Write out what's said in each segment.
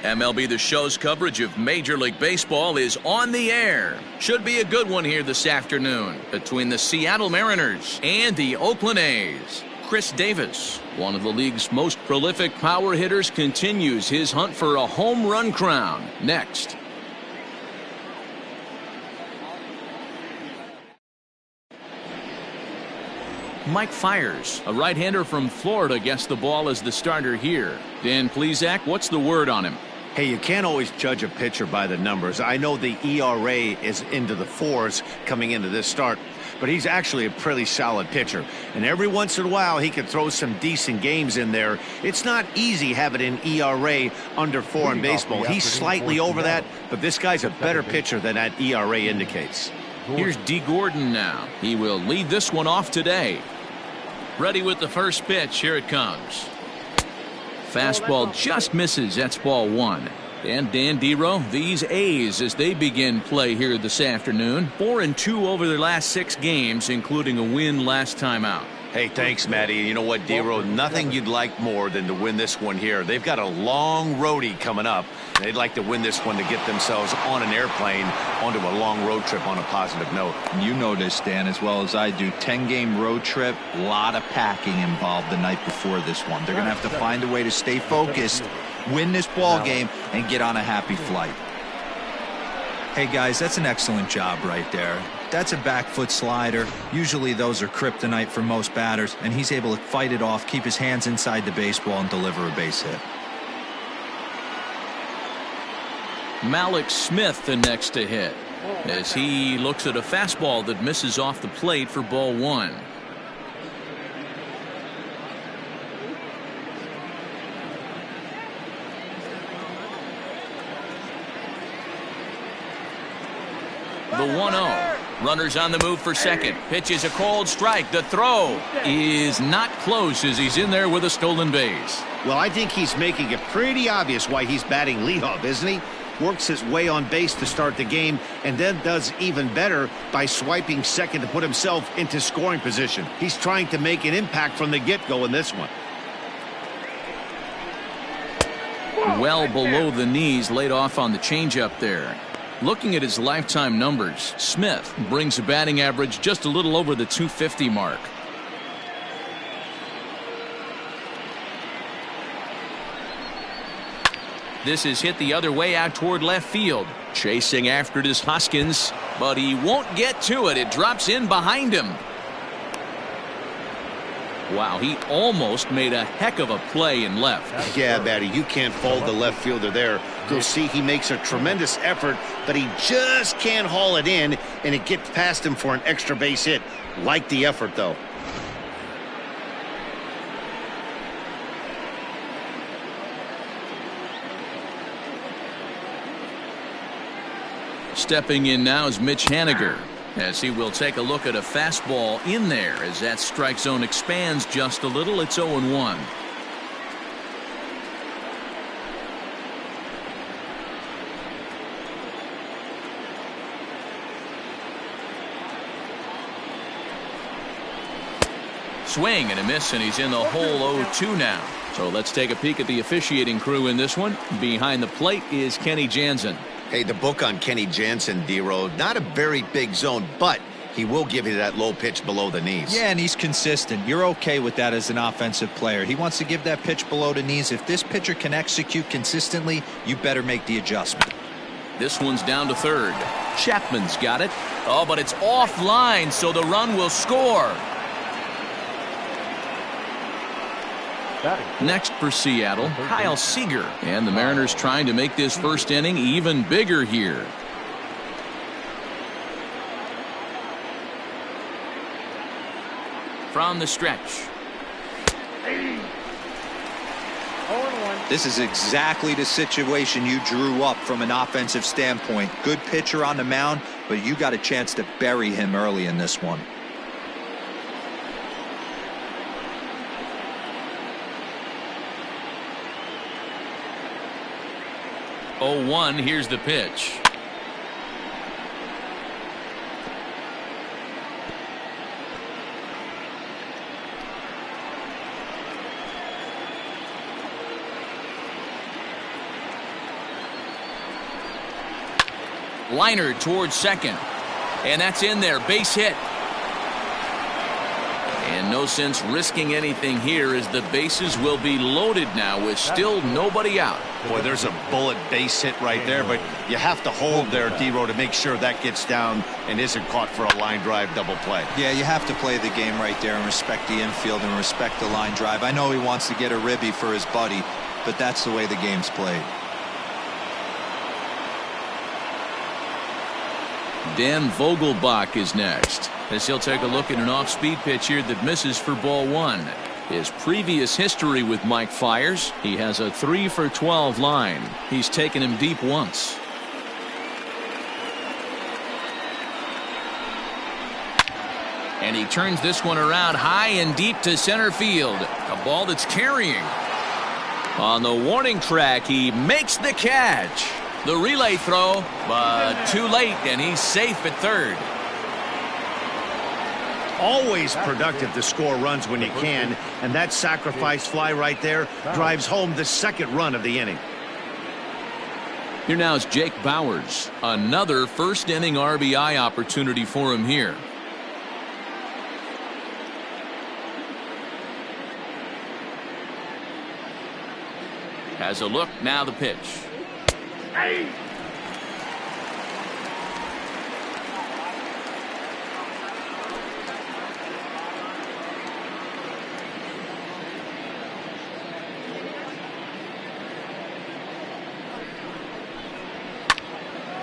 MLB The Show's coverage of Major League Baseball is on the air. Should be a good one here this afternoon between the Seattle Mariners and the Oakland A's. Chris Davis, one of the league's most prolific power hitters, continues his hunt for a home run crown. Next. Mike Fiers, a right-hander from Florida, gets the ball as the starter here. Dan Plesac, what's the word on him? Hey, you can't always judge a pitcher by the numbers. I know the ERA is into the 4s coming into this start, but he's actually a pretty solid pitcher. And every once in a while, he can throw some decent games in there. It's not easy having an ERA under 4 in baseball. He's slightly over that, but this guy's a better pitcher than that ERA indicates. Here's D. Gordon now. He will lead this one off today. Ready with the first pitch. Here it comes. Fastball just misses. That's ball 1. And Dan Dero, these A's as they begin play here this afternoon. 4-2 over their last 6 games, including a win last time out. Hey, thanks, Matty. You know what, Dero? Nothing you'd like more than to win this one here. They've got a long roadie coming up. They'd like to win this one to get themselves on an airplane onto a long road trip on a positive note. You know this, Dan, as well as I do. 10-game road trip, a lot of packing involved the night before this one. They're going to have to find a way to stay focused, win this ball game, and get on a happy flight. Hey, guys, that's an excellent job right there. That's a back foot slider. Usually those are kryptonite for most batters, and he's able to fight it off, keep his hands inside the baseball, and deliver a base hit. Malik Smith the next to hit as he looks at a fastball that misses off the plate for ball 1. The 1-0. Runners on the move for second. Pitch is a cold strike. The throw is not close as he's in there with a stolen base. Well, I think he's making it pretty obvious why he's batting leadoff, isn't he? Works his way on base to start the game and then does even better by swiping second to put himself into scoring position. He's trying to make an impact from the get-go in this one. Well below the knees, laid off on the changeup there. Looking at his lifetime numbers, Smith brings a batting average just a little over the 250 mark. This is hit the other way out toward left field. Chasing after it is Hoskins, but he won't get to it. It drops in behind him. Wow, he almost made a heck of a play in left. Yeah, Matty, you can't fault the left fielder there. You'll see he makes a tremendous effort, but he just can't haul it in, and it gets past him for an extra base hit. Like the effort, though. Stepping in now is Mitch Haniger, as he will take a look at a fastball in there as that strike zone expands just a little. It's 0-1. Swing and a miss, and he's in the hole. 0-2 now. So let's take a peek at the officiating crew in this one. Behind the plate is Kenny Jansen. Hey, the book on Kenny Jansen, D-Row, not a very big zone, but he will give you that low pitch below the knees. Yeah, and he's consistent. You're okay with that as an offensive player. He wants to give that pitch below the knees. If this pitcher can execute consistently, you better make the adjustment. This one's down to third. Chapman's got it. Oh, but it's offline, so the run will score. Next for Seattle, Kyle Seager. And the Mariners trying to make this first inning even bigger here. From the stretch. This is exactly the situation you drew up from an offensive standpoint. Good pitcher on the mound, but you got a chance to bury him early in this one. 0-1. Here's the pitch. Liner towards second. And that's in there. Base hit. And no sense risking anything here as the bases will be loaded now with still nobody out. Boy, there's a bullet base hit right there, but you have to hold there, D-Row, to make sure that gets down and isn't caught for a line drive double play. Yeah, you have to play the game right there and respect the infield and respect the line drive. I know he wants to get a ribby for his buddy, but that's the way the game's played. Dan Vogelbach is next, as he'll take a look at an off-speed pitch here that misses for ball one. His previous history with Mike Fiers, he has a 3-for-12 line. He's taken him deep once. And he turns this one around high and deep to center field. A ball that's carrying. On the warning track, he makes the catch. The relay throw, but too late, and he's safe at third. Always productive to score runs when you can, and that sacrifice fly right there drives home the second run of the inning. Here now is Jake Bauers. Another first inning RBI opportunity for him here. Has a look, now the pitch.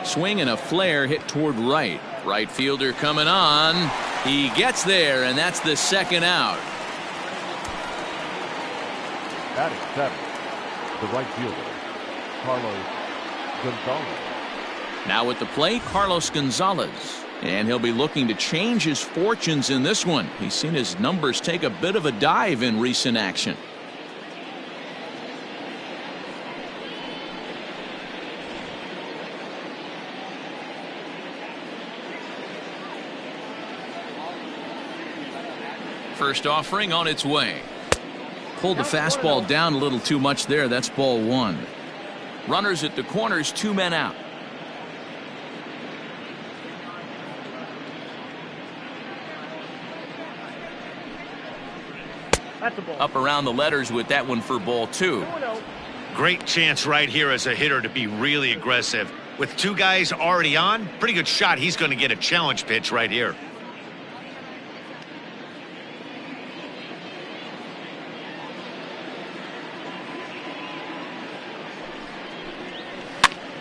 Swing and a flare hit toward right. Right fielder coming on. He gets there, and that's the second out. Batting seven, the right fielder, Carlos Gonzalez. Now at the plate, Carlos Gonzalez. And he'll be looking to change his fortunes in this one. He's seen his numbers take a bit of a dive in recent action. First offering on its way. Pulled the fastball down a little too much there. That's ball one. Runners at the corners, 2 men out. Up around the letters with that one for ball two. Great chance right here as a hitter to be really aggressive. With 2 guys already on, pretty good shot. He's going to get a challenge pitch right here.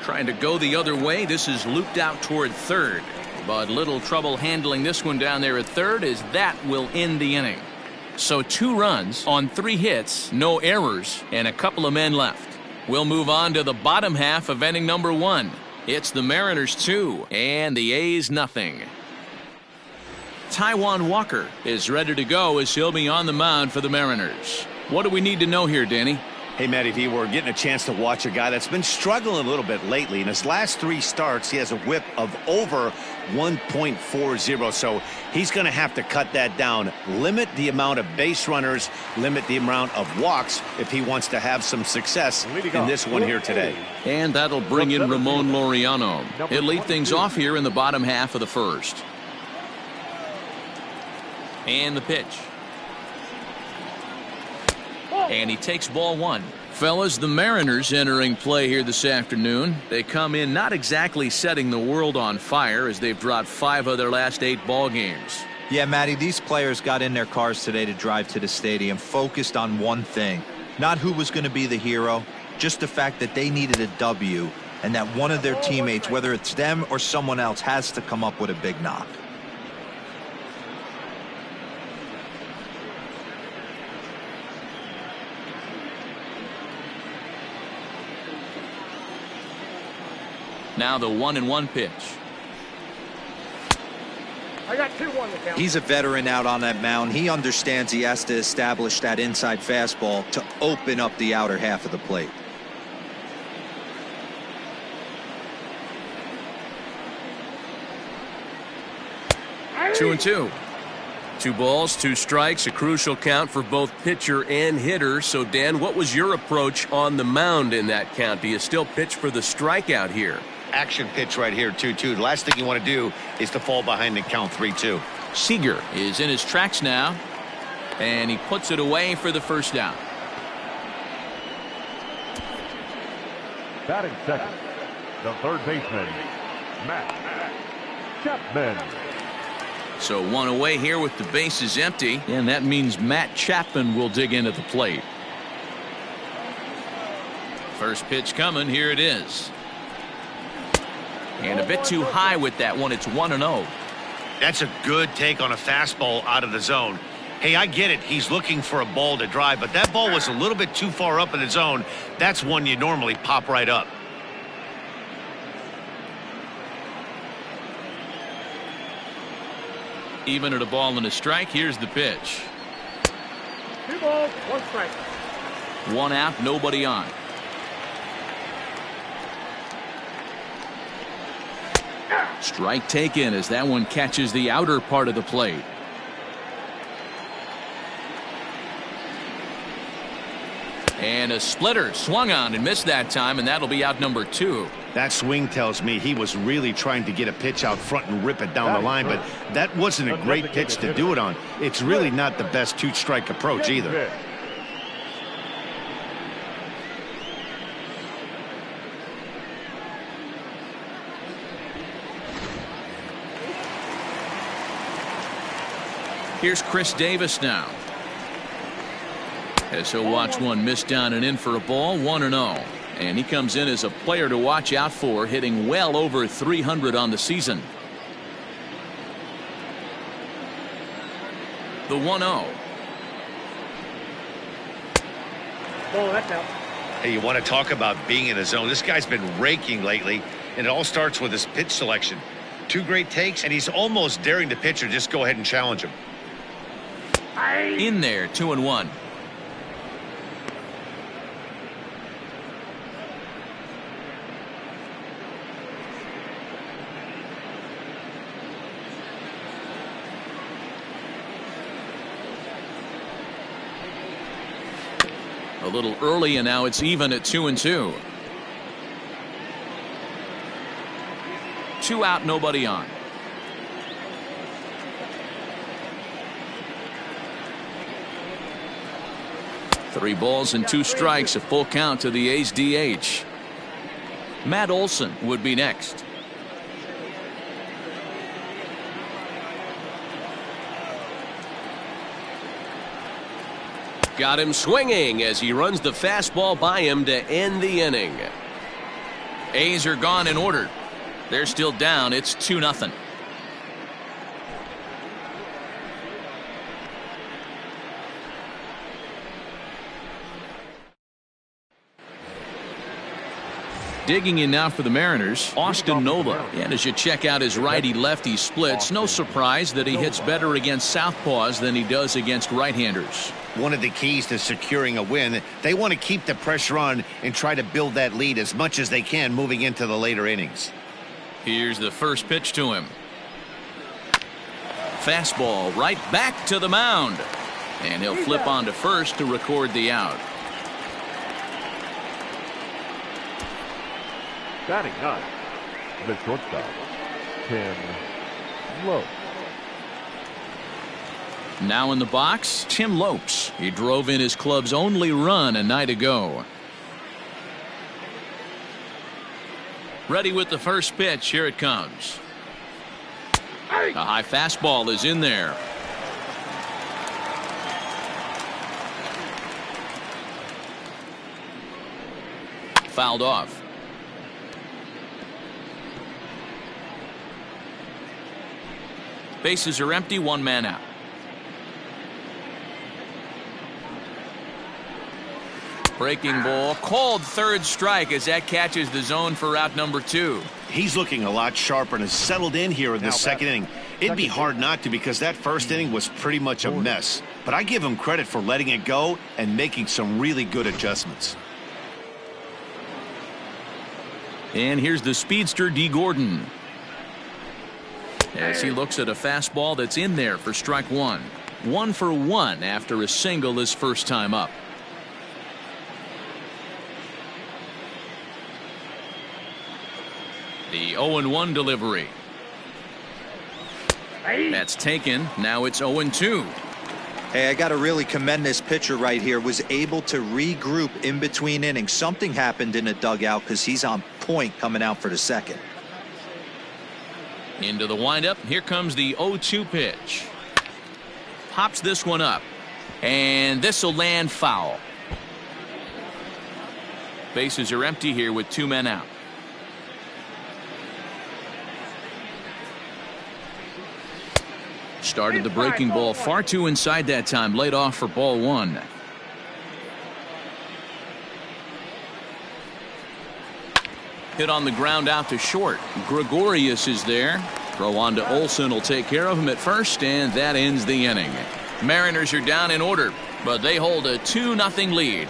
Trying to go the other way. This is looped out toward third. But little trouble handling this one down there at third, as that will end the inning. So 2 runs on 3 hits, no errors, and a couple of men left. We'll move on to the bottom half of inning number 1. It's the Mariners 2 and the A's nothing. Taijuan Walker is ready to go as he'll be on the mound for the Mariners. What do we need to know here, Danny? Hey, Matty V, we're getting a chance to watch a guy that's been struggling a little bit lately. In his last 3 starts, he has a whip of over 1.40, so he's going to have to cut that down. Limit the amount of base runners, limit the amount of walks if he wants to have some success in this one here today. And that'll bring in Ramon Laureano. He'll lead things off here in the bottom half of the first. And the pitch. And he takes ball one. Fellas, the Mariners entering play here this afternoon. They come in not exactly setting the world on fire, as they've dropped 5 of their last 8 ball games. Yeah, Matty, these players got in their cars today to drive to the stadium, focused on one thing. Not who was going to be the hero, just the fact that they needed a W, and that one of their teammates, whether it's them or someone else, has to come up with a big knock. Now the 1-1 pitch. I got 2-1 to count. He's a veteran out on that mound. He understands he has to establish that inside fastball to open up the outer half of the plate. Two and two. 2 balls, 2 strikes, a crucial count for both pitcher and hitter. So, Dan, what was your approach on the mound in that count? Do you still pitch for the strikeout here? action pitch right here, 2-2. The last thing you want to do is to fall behind and count 3-2. Seager is in his tracks now, and he puts it away for the first down. Batting second, the third baseman, Matt Chapman. So one away here with the bases empty, and that means Matt Chapman will dig in at the plate. First pitch coming. Here it is. And a bit too high with that one. It's 1-0. That's a good take on a fastball out of the zone. Hey, I get it. He's looking for a ball to drive, but that ball was a little bit too far up in the zone. That's one you normally pop right up. Even at a ball and a strike, here's the pitch. 2 balls, 1 strike. 1 out, nobody on. Strike taken as that one catches the outer part of the plate. And a splitter swung on and missed that time, and that'll be out number 2. That swing tells me he was really trying to get a pitch out front and rip it down the line, but that wasn't a great pitch to do it on. It's really not the best 2-strike approach either. Here's Chris Davis now. As he'll watch one miss down and in for a ball, 1-0. And he comes in as a player to watch out for, hitting well over 300 on the season. The 1-0. Oh, that's out. Hey, you want to talk about being in the zone? This guy's been raking lately, and it all starts with his pitch selection. 2 great takes, and he's almost daring the pitcher just go ahead and challenge him. In there, 2-1. A little early, and now it's even at 2-2. 2 out, nobody on. Three balls and 2 strikes, a full count to the A's DH. Matt Olson would be next. Got him swinging as he runs the fastball by him to end the inning. A's are gone in order. They're still down. It's 2-0. Digging in now for the Mariners, Austin Nola. And as you check out his righty-lefty splits, no surprise that he hits better against southpaws than he does against right-handers. One of the keys to securing a win, they want to keep the pressure on and try to build that lead as much as they can moving into the later innings. Here's the first pitch to him. Fastball right back to the mound. And he'll flip on to first to record the out. Batting 9, the shortstop, Tim Lopes. Now in the box, Tim Lopes. He drove in his club's only run a night ago. Ready with the first pitch. Here it comes. A high fastball is in there. Fouled off. Bases are empty, 1 man out. Breaking ball, called third strike as that catches the zone for out number 2. He's looking a lot sharper and has settled in here in this second inning. It'd be hard not to because that first inning was pretty much a mess. But I give him credit for letting it go and making some really good adjustments. And here's the speedster D. Gordon. As he looks at a fastball that's in there for strike 1. 1 for 1 after a single his first time up. The 0-1 delivery. That's taken. Now it's 0-2. Hey, I got to really commend this pitcher right here. Was able to regroup in between innings. Something happened in the dugout because he's on point coming out for the second. Into the windup. Here comes the 0-2 pitch. Pops this one up. And this will land foul. Bases are empty here with 2 men out. Started the breaking ball far too inside that time. Laid off for ball 1. Hit on the ground out to short. Gregorius is there. Throw on to Olson will take care of him at first, and that ends the inning. Mariners are down in order, but they hold a 2-0 lead.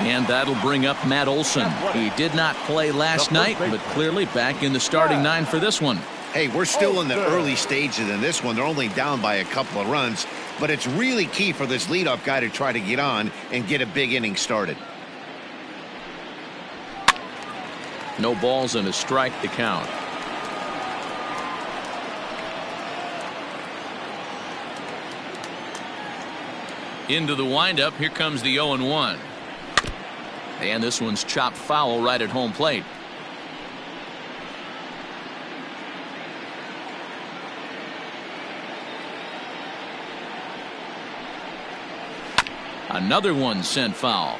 And that'll bring up Matt Olson. He did not play last night, but clearly back in the starting 9 for this one. Hey, we're still in the early stages in this one. They're only down by a couple of runs, but it's really key for this leadoff guy to try to get on and get a big inning started. No balls and a strike to count. Into the windup. Here comes the 0-1. And this one's chopped foul right at home plate. Another one sent foul.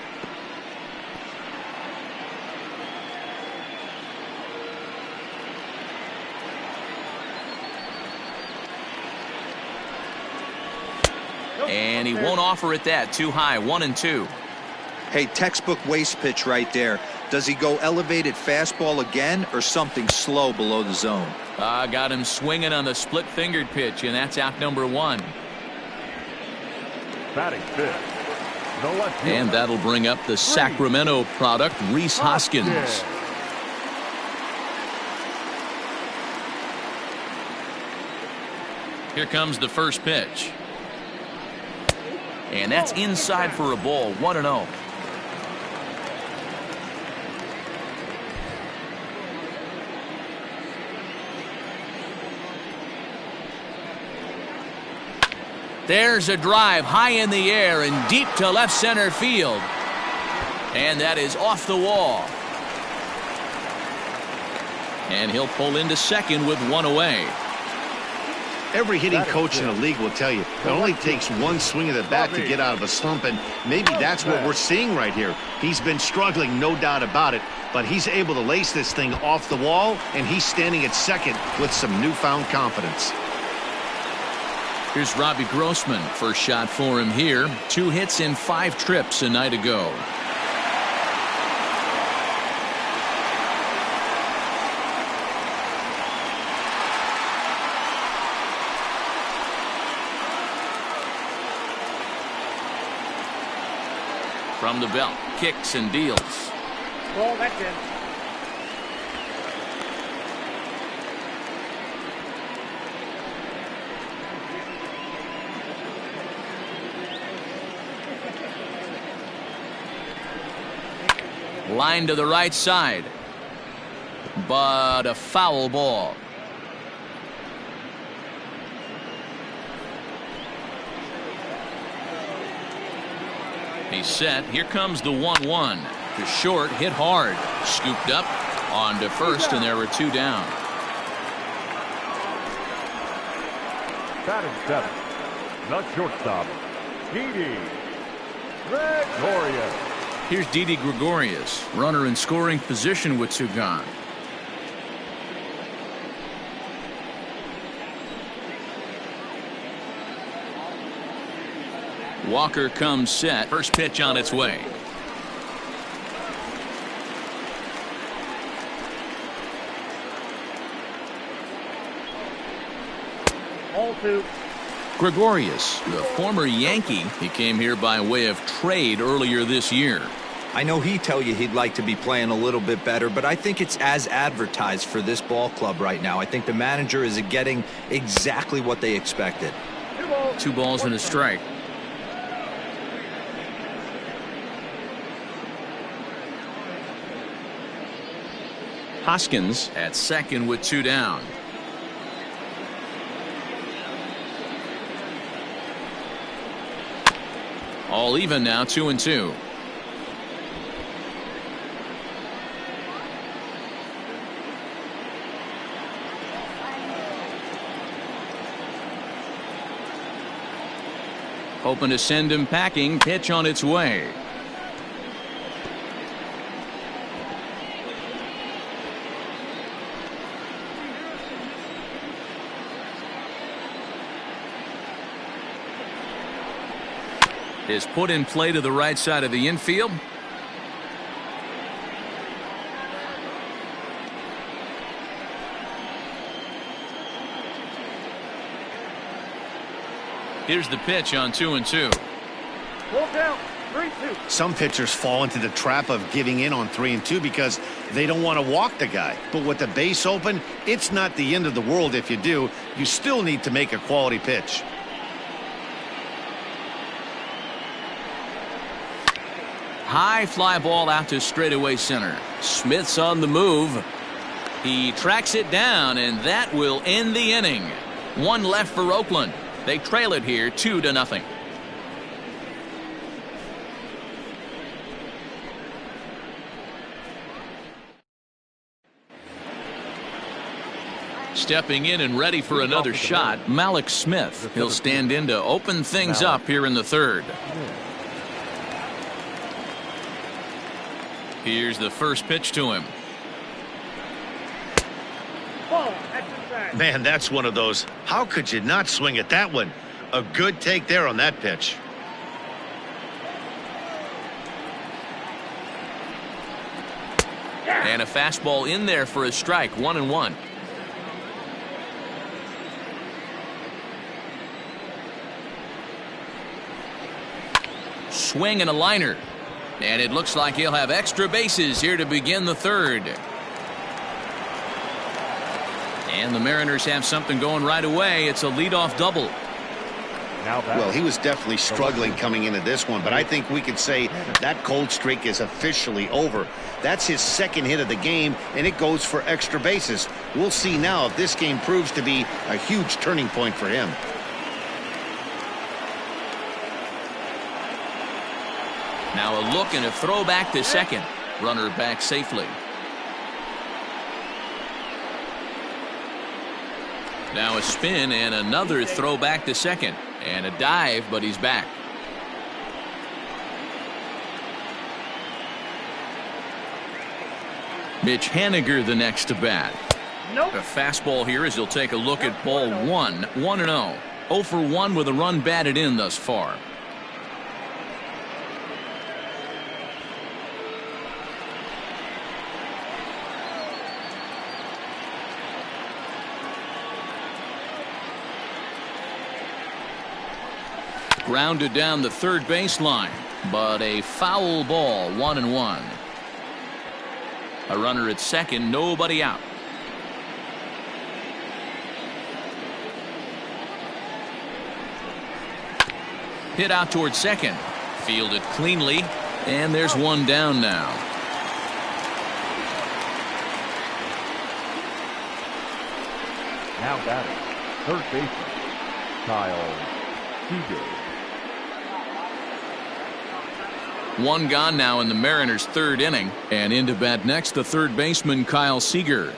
And he won't offer it that. Too high. 1-2. Hey, textbook waste pitch right there. Does he go elevated fastball again or something slow below the zone? Got him swinging on the split-fingered pitch, and that's out number 1. Batting fifth. No left field. And that'll bring up the Sacramento product, Rhys Hoskins. Here comes the first pitch. And that's inside for a ball. 1-0. There's a drive high in the air and deep to left center field. And that is off the wall. And he'll pull into second with 1 away. Every hitting coach in the league will tell you it only takes one swing of the bat to get out of a slump, and maybe that's what we're seeing right here. He's been struggling, no doubt about it, but he's able to lace this thing off the wall, and he's standing at second with some newfound confidence. Here's Robbie Grossman. First shot for him here. 2 hits in 5 trips a night ago. From the belt, kicks and deals. Ball, that's in. Line to the right side, but a foul ball. He's set. Here comes the 1-1. To short, hit hard, scooped up on to first, and there were 2 down. Batting seventh. The shortstop, Didi Gregorius. Here's Didi Gregorius, runner in scoring position with 2 gone. Walker comes set. First pitch on its way. All 2. Gregorius, the former Yankee, he came here by way of trade earlier this year. I know he'd tell you he'd like to be playing a little bit better, but I think it's as advertised for this ball club right now. I think the manager is getting exactly what they expected. 2 balls and a strike. Hoskins at second with 2 down. All even now, 2-2. Hoping to send him packing. Pitch on its way. Is put in play to the right side of the infield. Here's the pitch on 2-2. Some pitchers fall into the trap of giving in on 3-2 because they don't want to walk the guy. But with the base open, it's not the end of the world if you do. You still need to make a quality pitch. High fly ball out to straightaway center. Smith's on the move. He tracks it down, and that will end the inning. 1 left for Oakland. They trail it here 2-0. Stepping in and ready for another shot, Mallex Smith. He'll stand in to open things up here in the 3rd. Here's the first pitch to him. Man, that's one of those. How could you not swing at that one? A good take there on that pitch. And a fastball in there for a strike. 1-1. Swing and a liner. And it looks like he'll have extra bases here to begin the 3rd. And the Mariners have something going right away. It's a leadoff double. Well, he was definitely struggling coming into this one, but I think we could say that cold streak is officially over. That's his 2nd hit of the game, and it goes for extra bases. We'll see now if this game proves to be a huge turning point for him. Now a look and a throw back to second. Runner back safely. Now a spin and another throw back to second. And a dive, but he's back. Mitch Haniger the next to bat. A fastball here as he'll take a look at ball 1. 1-0. 0 for 1 with a run batted in thus far. Grounded down the 3rd baseline, but a foul ball. 1-1. A runner at second, nobody out. Hit out towards second. Fielded cleanly, and there's one down now. Now batting, 3rd baseman, Kyle Seager. One gone now in the Mariners' 3rd inning, and into bat next the 3rd baseman Kyle Seager.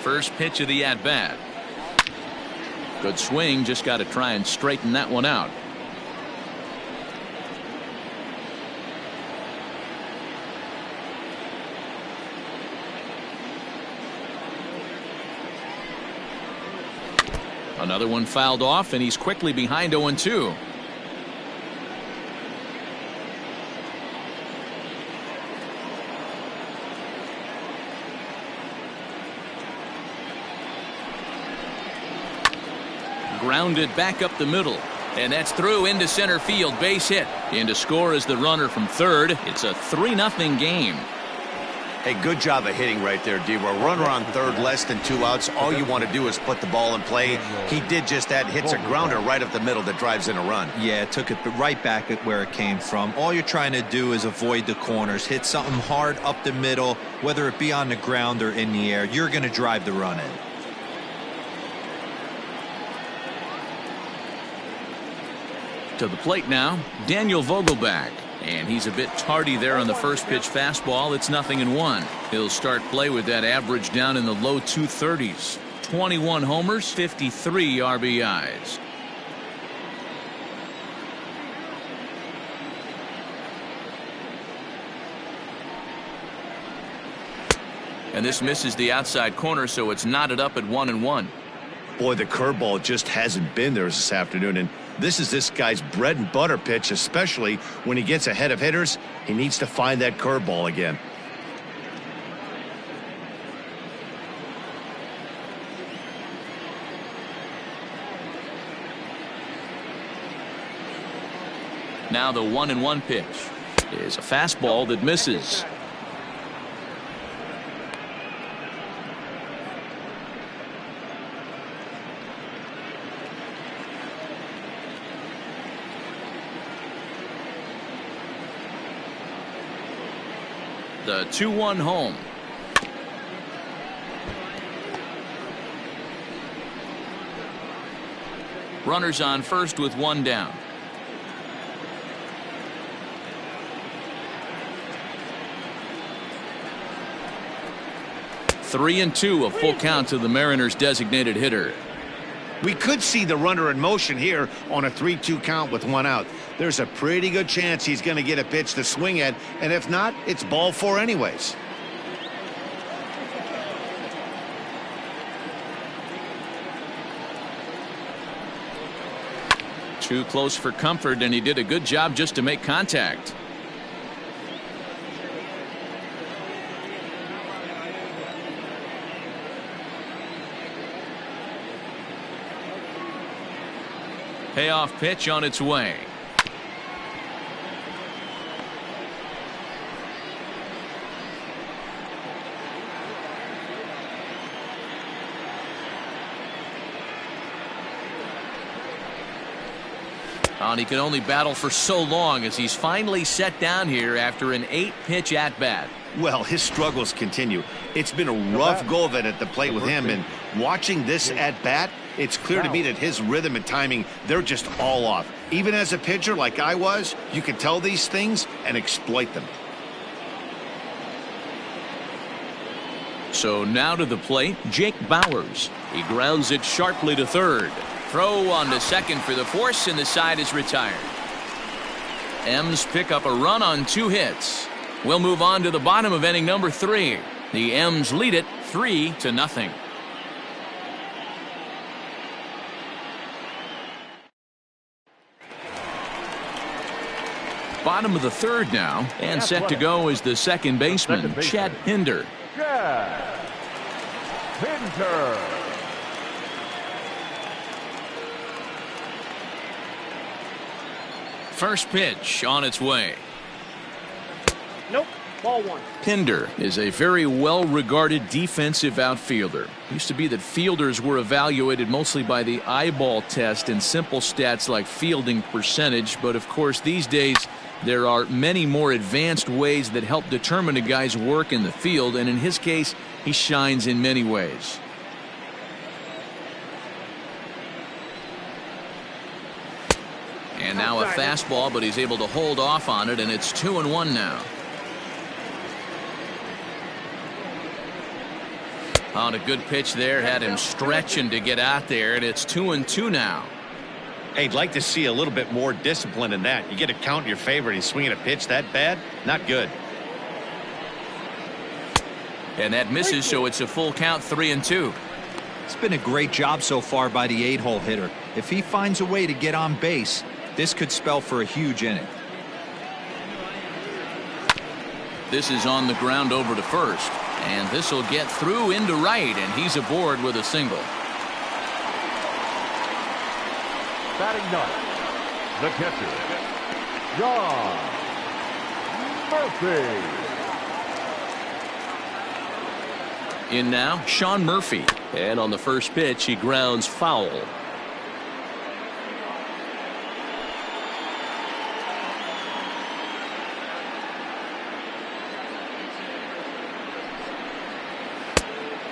First pitch of the at bat. Good swing, just got to try and straighten that one out. Another one fouled off, and he's quickly behind 0-2. Grounded back up the middle, and that's through into center field. Base hit. In to score is the runner from 3rd. It's a 3-0 game. Hey, good job of hitting right there, D-Roy. Runner on third, less than 2 outs. All you want to do is put the ball in play. He did just that. Hits a grounder right up the middle that drives in a run. Yeah, took it right back at where it came from. All you're trying to do is avoid the corners. Hit something hard up the middle, whether it be on the ground or in the air. You're going to drive the run in. To the plate now, Daniel Vogelbach. And he's a bit tardy there on the first pitch fastball. It's 0-1. He'll start play with that average down in the low 230s. 21 homers, 53 RBIs. And this misses the outside corner, so it's knotted up at 1-1. Boy, the curveball just hasn't been there this afternoon, and this is this guy's bread and butter pitch, especially when he gets ahead of hitters. He needs to find that curveball again. Now the 1-1 pitch is a fastball that misses. The 2-1 home. Runners on first with one down. Three and two, a full count to the Mariners' designated hitter. We could see the runner in motion here on a 3-2 count with one out. There's a pretty good chance he's going to get a pitch to swing at, and if not, it's ball four anyways. Too close for comfort, and he did a good job just to make contact. Payoff pitch on its way. And he can only battle for so long as he's finally set down here after an 8-pitch at-bat. Well, his struggles continue. It's been a rough go of it at the plate with him, and watching this at-bat, it's clear to me that his rhythm and timing, they're just all off. Even as a pitcher like I was, you can tell these things and exploit them. So now to the plate, Jake Bauers. He grounds it sharply to third. Throw on to second for the force, and the side is retired. M's pick up a run on 2 hits. We'll move on to the bottom of inning number 3. The M's lead it 3-0. Bottom of the third now, and set to go is the second baseman, Chad Pinder. Chad Pinder. First pitch on its way. Nope. Ball one. Pinder is a very well-regarded defensive outfielder. It used to be that fielders were evaluated mostly by the eyeball test and simple stats like fielding percentage, but of course these days there are many more advanced ways that help determine a guy's work in the field, and in his case he shines in many ways. And now a fastball, but he's able to hold off on it, and it's 2-1 now. On a good pitch there, had him stretching to get out there, and it's 2-2 now. Hey, I'd like to see a little bit more discipline in that. You get a count in your favor and he's swinging a pitch that bad? Not good. And that misses, so it's a full count, 3-2. It's been a great job so far by the 8-hole hitter. If he finds a way to get on base, this could spell for a huge inning. This is on the ground over to first, and this will get through into right, and he's aboard with a single. Batting ninth, the catcher, John Murphy. In now, Sean Murphy. And on the first pitch, he grounds foul.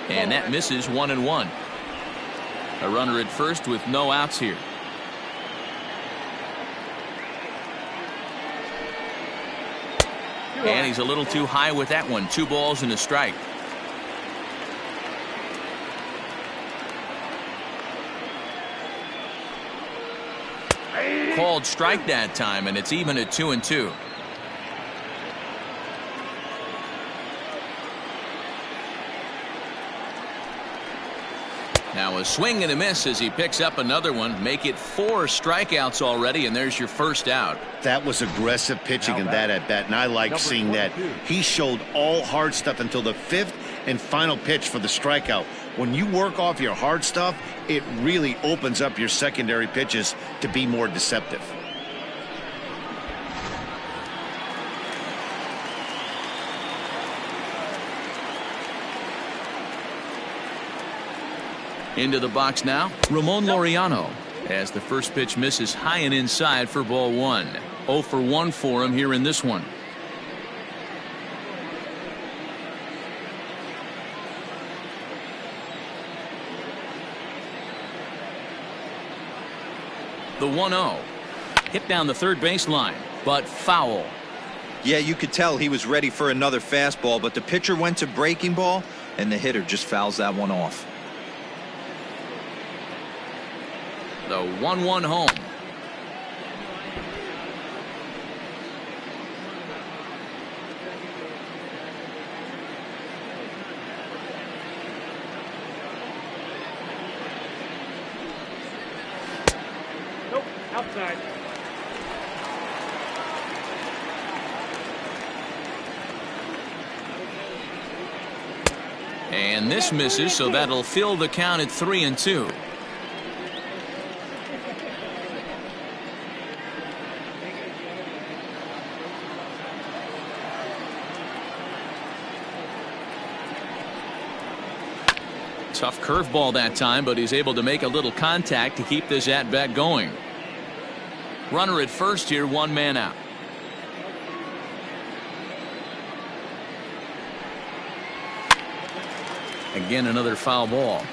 And that misses 1-1. A runner at first with no outs here. And he's a little too high with that one. 2 balls and a strike. Called strike that time, and it's even at 2-2. Now a swing and a miss as he picks up another one. Make it 4 strikeouts already, and there's your first out. That was aggressive pitching in that at bat, and I like seeing that. He showed all hard stuff until the 5th and final pitch for the strikeout. When you work off your hard stuff, it really opens up your secondary pitches to be more deceptive. Into the box now, Ramon Laureano, as the first pitch misses high and inside for ball 1. 0 for 1 for him here in this one. The 1-0. Hit down the third baseline, but foul. Yeah, you could tell he was ready for another fastball, but the pitcher went to breaking ball, and the hitter just fouls that one off. The 1-1 home. Nope, outside. And this misses, so that'll fill the count at 3-2. Tough curveball that time, but he's able to make a little contact to keep this at bat going. Runner at first here, 1 man out. Again, another foul ball.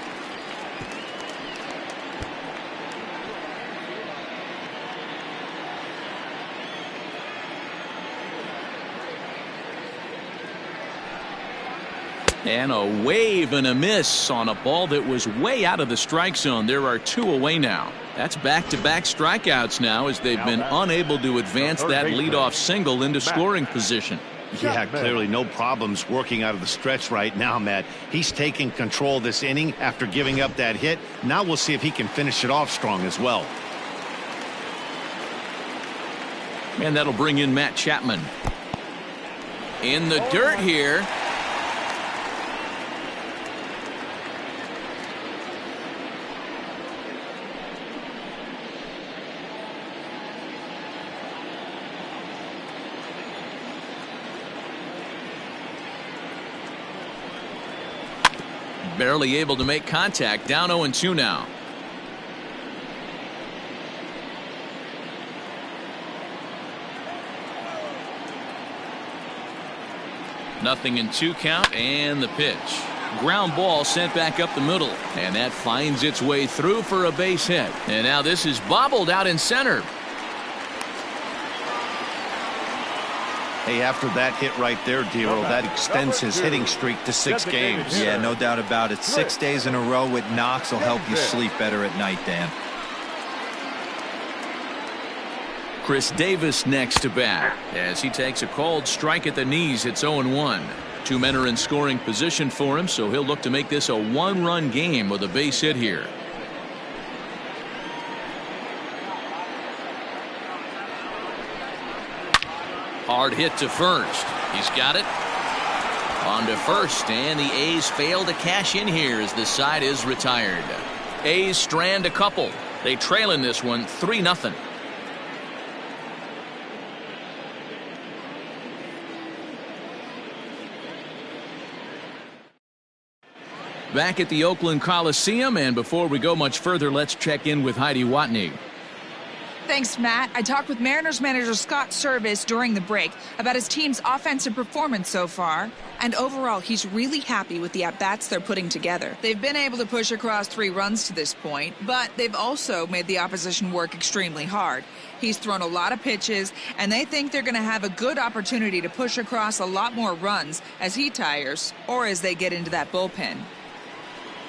And a wave and a miss on a ball that was way out of the strike zone. There are 2 away now. That's back-to-back strikeouts now as they've been unable to advance that leadoff single into scoring position. Yeah, clearly no problems working out of the stretch right now, Matt. He's taking control this inning after giving up that hit. Now we'll see if he can finish it off strong as well. And that'll bring in Matt Chapman. In the dirt here. Barely able to make contact. Down 0-2 now. Nothing in 2 count, and the pitch. Ground ball sent back up the middle, and that finds its way through for a base hit. And now this is bobbled out in center. Hey, after that hit right there, Dero, that extends his hitting streak to 6 games. Yeah, no doubt about it. 6 days in a row with knocks will help you sleep better at night, Dan. Chris Davis next to bat as he takes a called strike at the knees. It's 0-1. 2 men are in scoring position for him, so he'll look to make this a 1-run game with a base hit here. Hard hit to first. He's got it. On to first, and the A's fail to cash in here as the side is retired. A's strand a couple. They trail in this one 3-0. Back at the Oakland Coliseum, and before we go much further, let's check in with Heidi Watney. Thanks, Matt. I talked with Mariners manager Scott Service during the break about his team's offensive performance so far. And overall, he's really happy with the at-bats they're putting together. They've been able to push across 3 runs to this point, but they've also made the opposition work extremely hard. He's thrown a lot of pitches, and they think they're going to have a good opportunity to push across a lot more runs as he tires or as they get into that bullpen.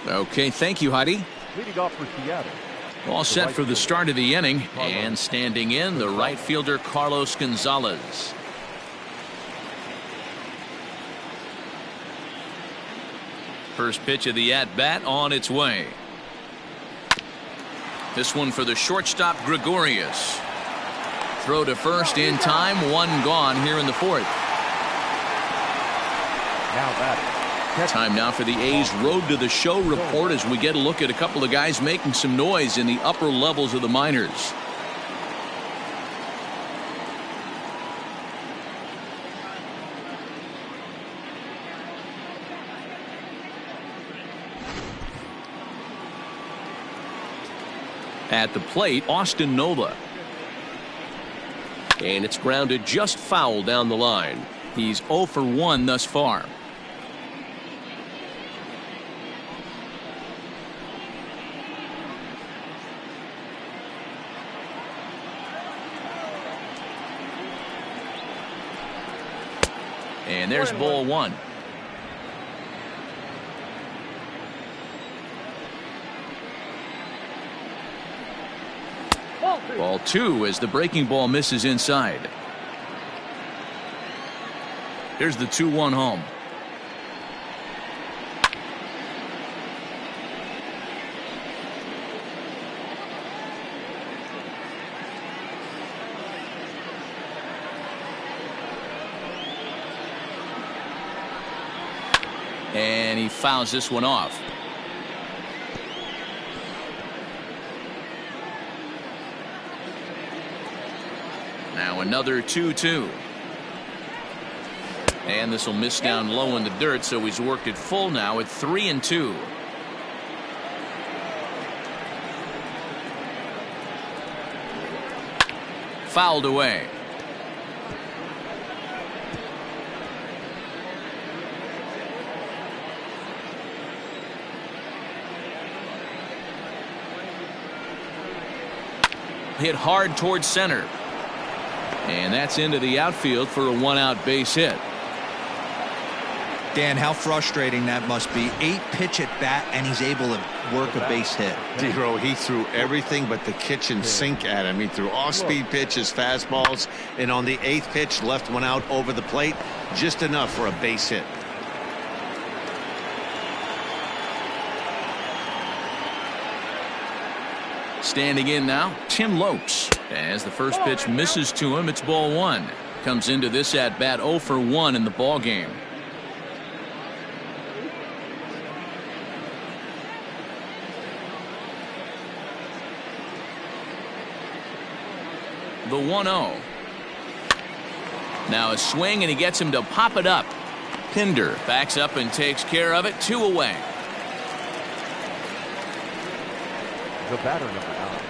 Okay, thank you, Heidi. Leading off for Seattle. All set for the start of the inning, and standing in, the right fielder Carlos Gonzalez. First pitch of the at-bat on its way. This one for the shortstop Gregorius. Throw to first in time, 1 gone here in the 4th. Now batting. Time now for the A's Road to the Show report as we get a look at a couple of guys making some noise in the upper levels of the minors. At the plate, Austin Nola. And it's grounded just foul down the line. He's 0 for 1 thus far. And there's ball 1. Ball 2 as the breaking ball misses inside. Here's the 2-1 home. And he fouls this one off. Now another 2-2. And this will miss down low in the dirt, so he's worked it full now at 3-2. Fouled away. Hit hard towards center. And that's into the outfield for a 1-out base hit. Dan, how frustrating that must be. 8 pitch at bat, and he's able to work a base hit. Dero, he threw everything but the kitchen sink at him. He threw off-speed pitches, fastballs, and on the 8th pitch, left one out over the plate, just enough for a base hit. Standing in now, Tim Lopes. As the first pitch misses to him, it's ball 1. Comes into this at bat 0 for 1 in the ball game. The 1-0. Now a swing, and he gets him to pop it up. Pinder backs up and takes care of it. 2 away. The batter number 9,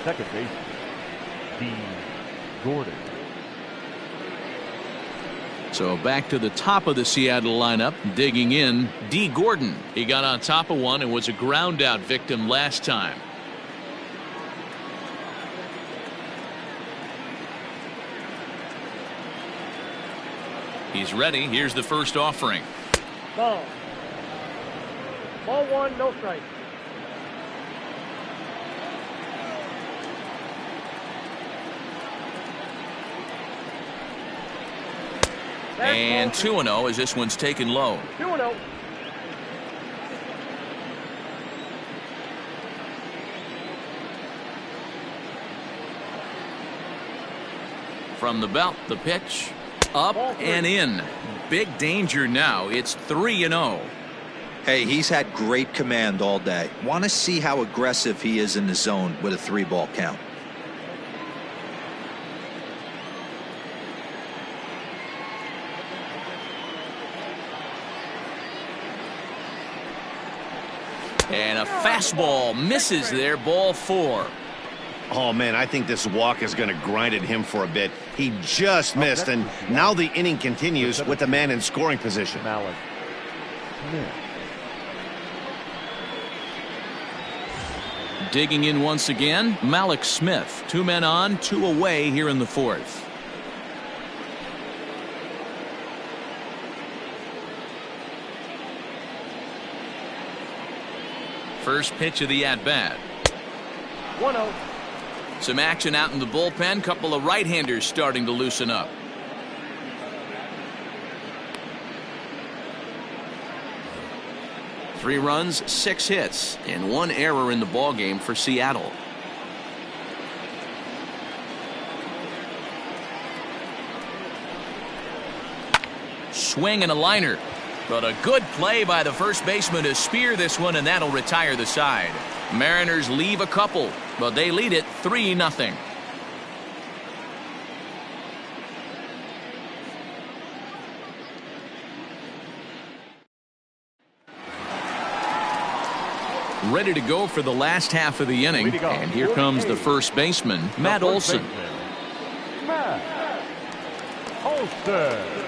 second baseman, D. Gordon. So back to the top of the Seattle lineup, digging in, D. Gordon. He got on top of one and was a ground out victim last time. He's ready. Here's the first offering. Ball. Ball 1, no strike. And 2-0 as this one's taken low. 2-0. From the belt, the pitch. Up and in. Big danger now. It's 3-0. Hey, he's had great command all day. Want to see how aggressive he is in the zone with a 3-ball count. And a fastball misses there, ball 4. Oh, man, I think this walk is going to grind at him for a bit. He just missed, and now the inning continues with the man in scoring position. Malik Smith. Digging in once again, Malik Smith. 2 men on, 2 away here in the 4th. First pitch of the at-bat. 1-0. Some action out in the bullpen. Couple of right-handers starting to loosen up. Three runs, 6 hits, and 1 error in the ballgame for Seattle. Swing and a liner. But a good play by the first baseman to spear this one, and that'll retire the side. Mariners leave a couple, but they lead it 3-0. Ready to go for the last half of the inning, and here comes the first baseman, Matt Olson. Matt Olson.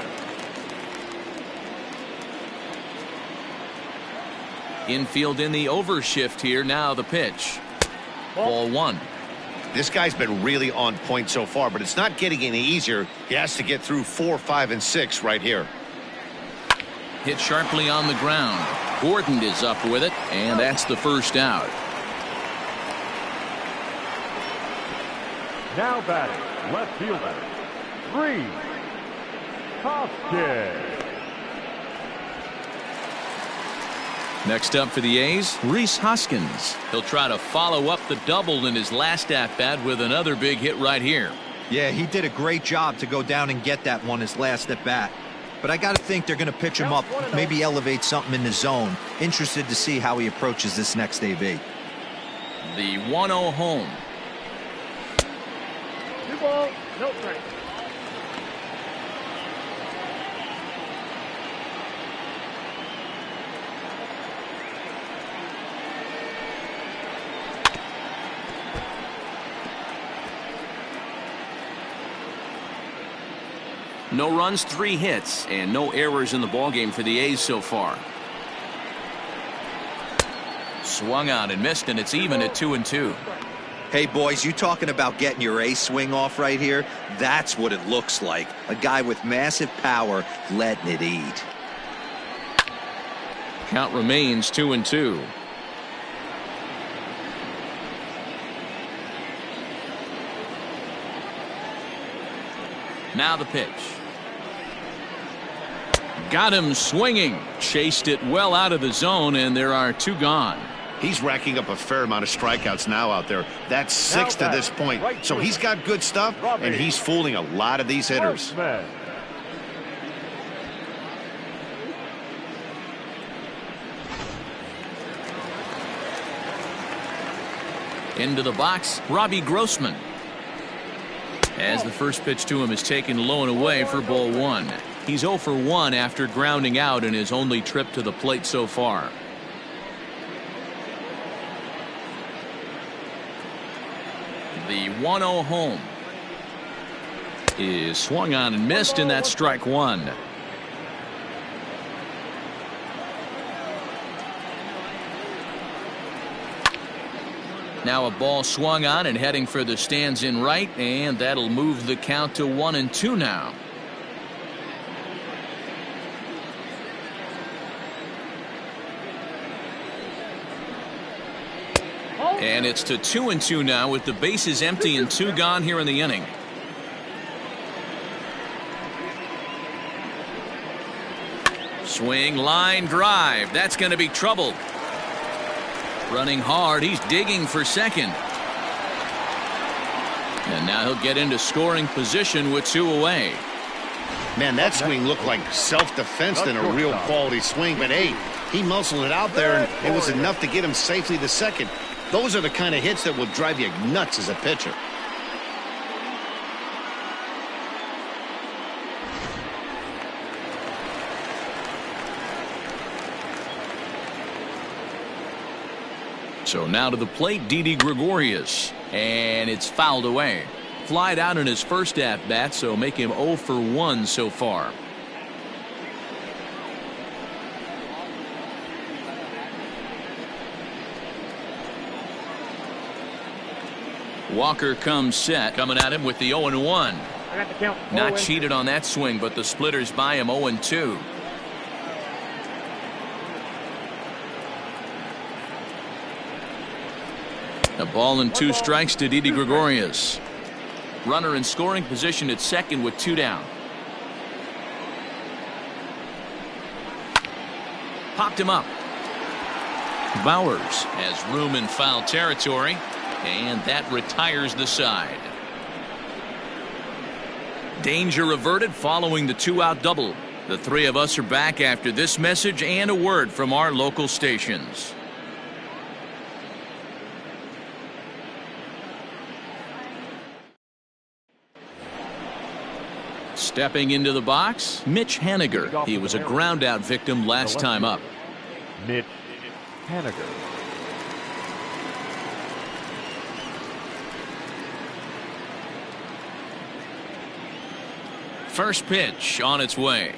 Infield in the overshift here. Now the pitch. Ball 1. This guy's been really on point so far, but it's not getting any easier. He has to get through 4, 5, and 6 right here. Hit sharply on the ground. Gordon is up with it, and that's the first out. Now batting, left fielder, Rhys Hoskins. Next up for the A's, Rhys Hoskins. He'll try to follow up the double in his last at-bat with another big hit right here. Yeah, he did a great job to go down and get that one his last at-bat. But I got to think they're going to pitch him up, maybe elevate something in the zone. Interested to see how he approaches this next AB. The 1-0 home. 2 balls, no strikes. No runs, 3 hits, and no errors in the ballgame for the A's so far. Swung on and missed, and it's even at 2-2. Hey, boys, you talking about getting your ace swing off right here? That's what it looks like. A guy with massive power letting it eat. Count remains 2-2. Now the pitch. Got him swinging. Chased it well out of the zone, and there are 2 gone. He's racking up a fair amount of strikeouts now out there. That's 6 to this point. So he's got good stuff, and he's fooling a lot of these hitters. Into the box, Robbie Grossman. As the first pitch to him is taken low and away for ball 1. He's 0 for 1 after grounding out in his only trip to the plate so far. The 1-0 home is swung on and missed, and that's strike 1. Now a ball swung on and heading for the stands in right, and that'll move the count to 1-2 now. And it's to 2-2 now with the bases empty and 2 gone here in the inning. Swing, line drive. That's going to be trouble. Running hard. He's digging for second. And now he'll get into scoring position with 2 away. Man, that swing looked like self-defense than a real quality swing. But, hey, he muscled it out there, and it was enough to get him safely to second. Those are the kind of hits that will drive you nuts as a pitcher. So now to the plate, Didi Gregorius. And it's fouled away. Flied out in his first at-bat, so make him 0 for 1 so far. Walker comes set, coming at him with the 0-1. I got the count. Not cheated on that swing, but the splitters by him 0-2. A ball and 2 strikes to Didi Gregorius. Runner in scoring position at second with 2 down. Popped him up. Bowers has room in foul territory, and that retires the side. Danger averted following the 2-out double. The three of us are back after this message and a word from our local stations. Stepping into the box, Mitch Haniger. He was a ground-out victim last time up. Mitch Haniger. First pitch on its way.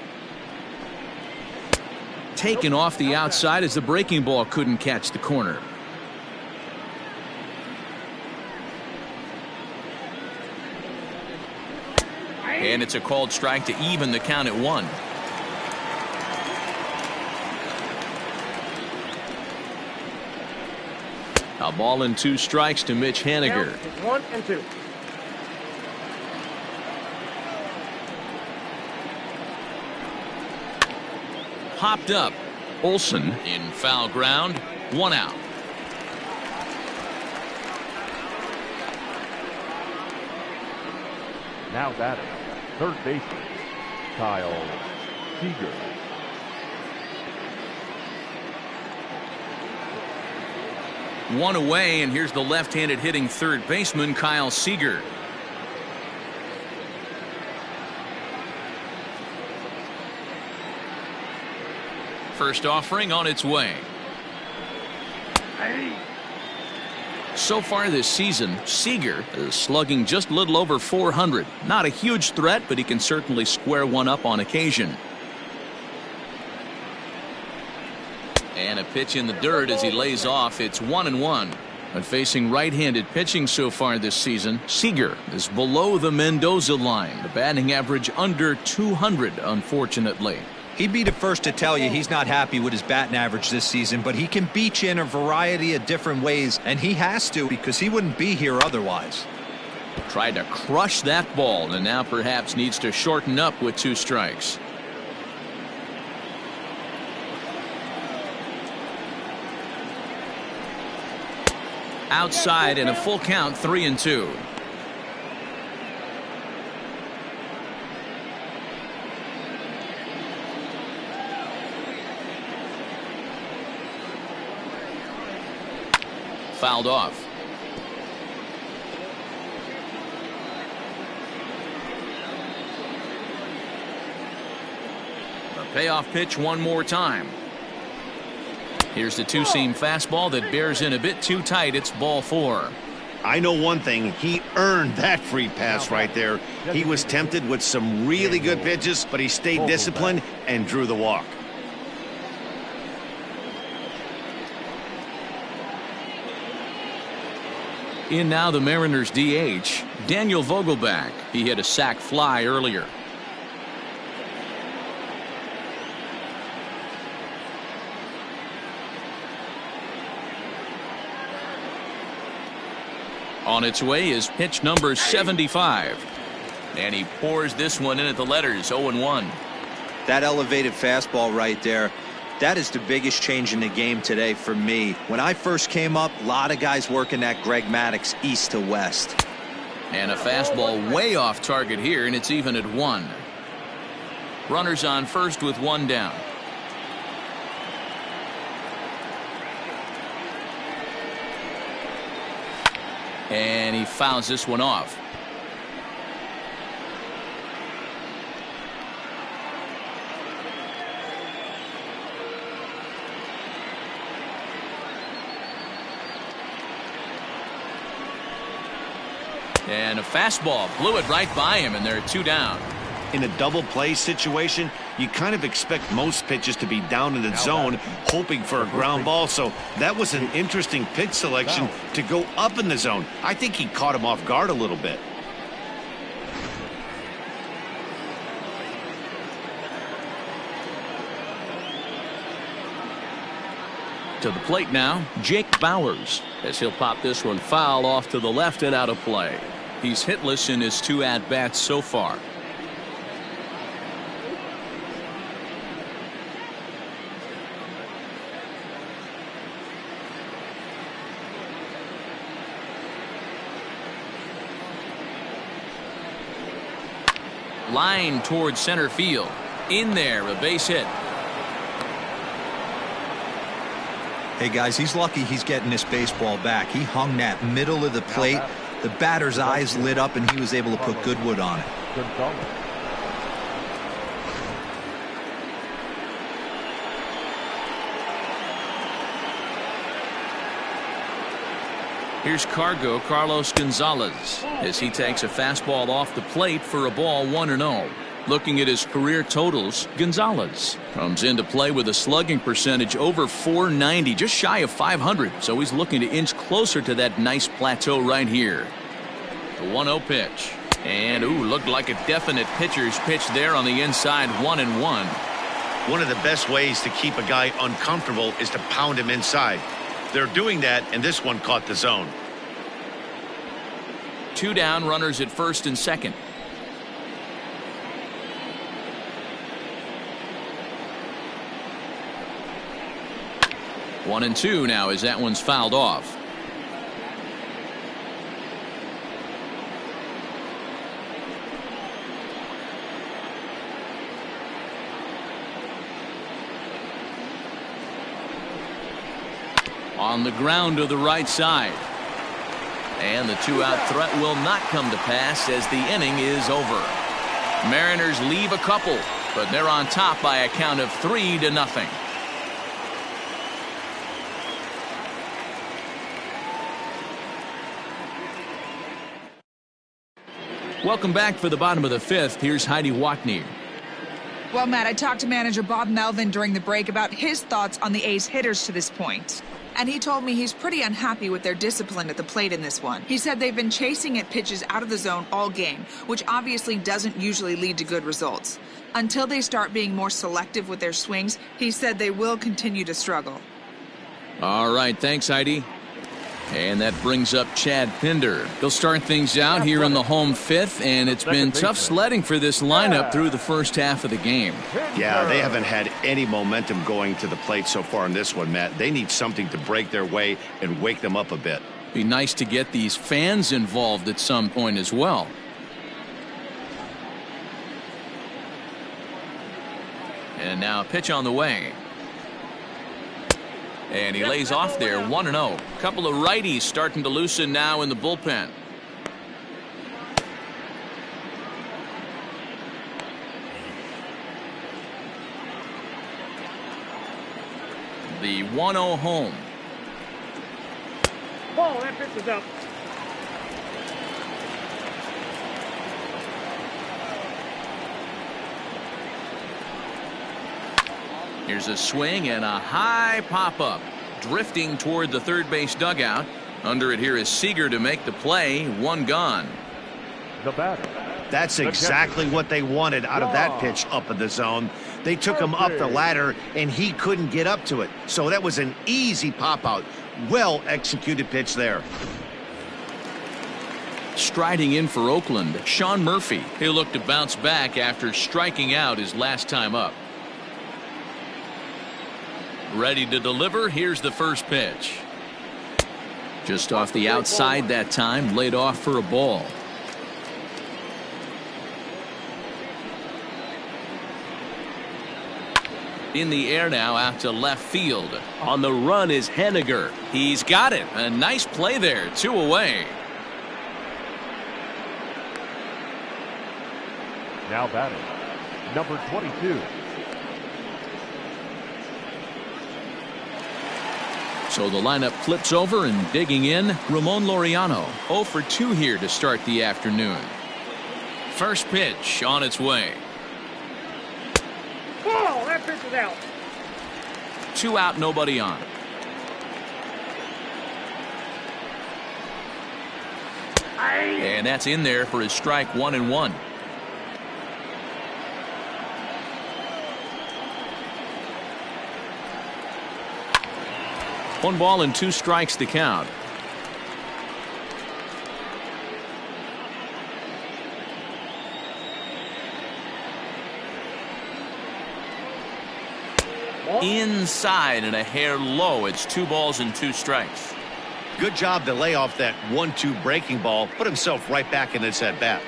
Taken off the outside as the breaking ball couldn't catch the corner. And it's a called strike to even the count at 1. A ball and 2 strikes to Mitch Haniger. 1 and 2. Popped up. Olson in foul ground. 1 out. Now batting, third baseman, Kyle Seager. One away, and here's the left-handed hitting third baseman, Kyle Seager. First offering on its way. So far this season, Seager is slugging just a little over 400. Not a huge threat, but he can certainly square one up on occasion. And a pitch in the dirt as he lays off. It's 1-1. But facing right-handed pitching so far this season, Seager is below the Mendoza line. The batting average under 200, unfortunately. He'd be the first to tell you he's not happy with his batting average this season, but he can beat you in a variety of different ways, and he has to because he wouldn't be here otherwise. Tried to crush that ball, and now perhaps needs to shorten up with 2 strikes. Outside in a full count, 3-2. Fouled off. A payoff pitch one more time. Here's the two-seam fastball that bears in a bit too tight. It's ball 4. I know one thing. He earned that free pass right there. He was tempted with some really good pitches, but he stayed disciplined and drew the walk. In now the Mariners DH, Daniel Vogelbach. He hit a sac fly earlier. On its way is pitch number 75. And he pours this one in at the letters, 0-1. That elevated fastball right there, that is the biggest change in the game today for me. When I first came up, a lot of guys working that Greg Maddux east to west. And a fastball way off target here, and it's even at 1. Runners on first with 1 down. And he fouls this one off. And a fastball blew it right by him, and there are 2 down. In a double play situation, you kind of expect most pitches to be down in the zone, hoping for a ground ball. So that was an interesting pitch selection to go up in the zone. I think he caught him off guard a little bit. To the plate now, Jake Bauers, as he'll pop this one foul off to the left and out of play. He's hitless in his 2 at-bats so far. Line towards center field. In there, a base hit. Hey, guys, he's lucky he's getting this baseball back. He hung that middle of the plate. The batter's eyes lit up, and he was able to put good wood on it. Here's Carlos Gonzalez, as he takes a fastball off the plate for a ball 1-0. Looking at his career totals, Gonzalez comes into play with a slugging percentage over .490, just shy of .500. So he's looking to inch closer to that nice plateau right here. The 1-0 pitch. And, looked like a definite pitcher's pitch there on the inside, 1-1. One of the best ways to keep a guy uncomfortable is to pound him inside. They're doing that, and this one caught the zone. 2 down, runners at first and second. One and 2 now as that one's fouled off. On the ground to the right side. And the 2-out threat will not come to pass as the inning is over. Mariners leave a couple, but they're on top by a count of 3-0. Welcome back for the bottom of the 5th. Here's Heidi Watney. Well, Matt, I talked to manager Bob Melvin during the break about his thoughts on the A's hitters to this point. And he told me he's pretty unhappy with their discipline at the plate in this one. He said they've been chasing at pitches out of the zone all game, which obviously doesn't usually lead to good results. Until they start being more selective with their swings, he said they will continue to struggle. All right, thanks, Heidi. And that brings up Chad Pinder. He'll start things out here in the home 5th, and it's been tough sledding for this lineup through the first half of the game. Yeah, they haven't had any momentum going to the plate so far in this one, Matt. They need something to break their way and wake them up a bit. Be nice to get these fans involved at some point as well. And now a pitch on the way. And he lays off there, 1-0. Couple of righties starting to loosen now in the bullpen. The 1-0 home. Ball, that pitch is up. Here's a swing and a high pop-up. Drifting toward the third base dugout. Under it here is Seager to make the play. 1 gone. The batter. That's exactly what they wanted out of that pitch up in the zone. They took him up the ladder, and he couldn't get up to it. So that was an easy pop-out. Well-executed pitch there. Striding in for Oakland, Sean Murphy. He'll look to bounce back after striking out his last time up. Ready to deliver. Here's the first pitch. Just off the outside that time, laid off for a ball. In the air now out to left field. On the run is Henniger. He's got it. A nice play there. 2 away. Now batting, number 22. So So the lineup flips over, and digging in, Ramon Laureano. 0 for 2 here to start the afternoon. First pitch on its way. Ball, that pitch is out. 2 out, nobody on. And that's in there for his strike 1-1. One ball and 2 strikes to count. Inside and a hair low. It's 2 balls and 2 strikes. Good job to lay off that 1-2 breaking ball. Put himself right back in this at bat.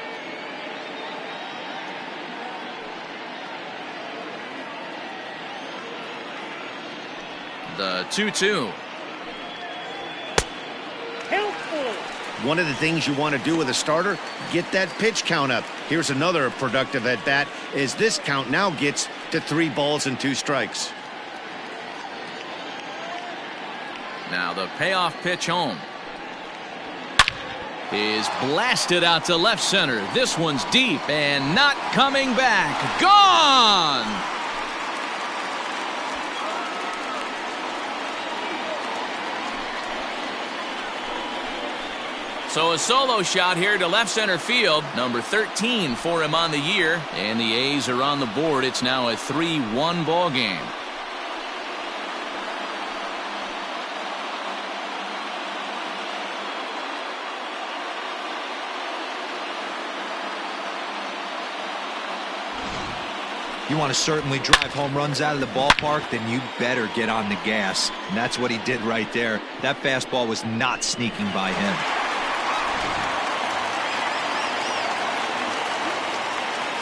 The 2-2. One of the things you want to do with a starter, get that pitch count up. Here's another productive at bat, as this count now gets to 3 balls and 2 strikes. Now the payoff pitch home is blasted out to left center. This one's deep and not coming back. Gone! So a solo shot here to left center field. Number 13 for him on the year. And the A's are on the board. It's now a 3-1 ball game. You want to certainly drive home runs out of the ballpark, then you better get on the gas. And that's what he did right there. That fastball was not sneaking by him.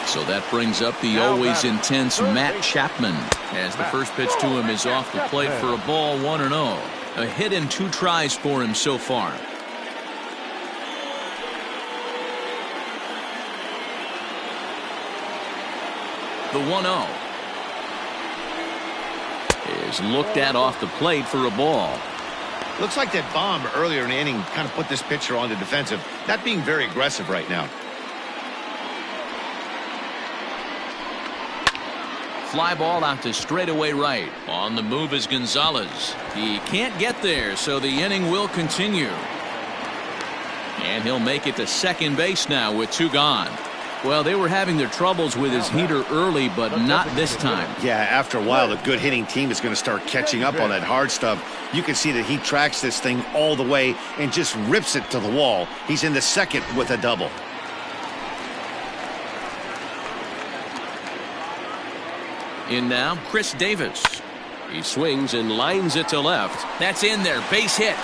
So that brings up the always intense Matt Chapman, as the first pitch to him is off the plate for a ball, 1-0. A hit and 2 tries for him so far. The 1-0 is looked at off the plate for a ball. Looks like that bomb earlier in the inning kind of put this pitcher on the defensive. Not being very aggressive right now. Fly ball out to straightaway right. On the move is Gonzalez. He can't get there, so the inning will continue. And he'll make it to second base now with 2 gone. Well, they were having their troubles with his heater early, but not this time. Yeah, after a while, the good hitting team is going to start catching up on that hard stuff. You can see that he tracks this thing all the way and just rips it to the wall. He's in the second with a double. In now, Chris Davis. He swings and lines it to left. That's in there. Base hit.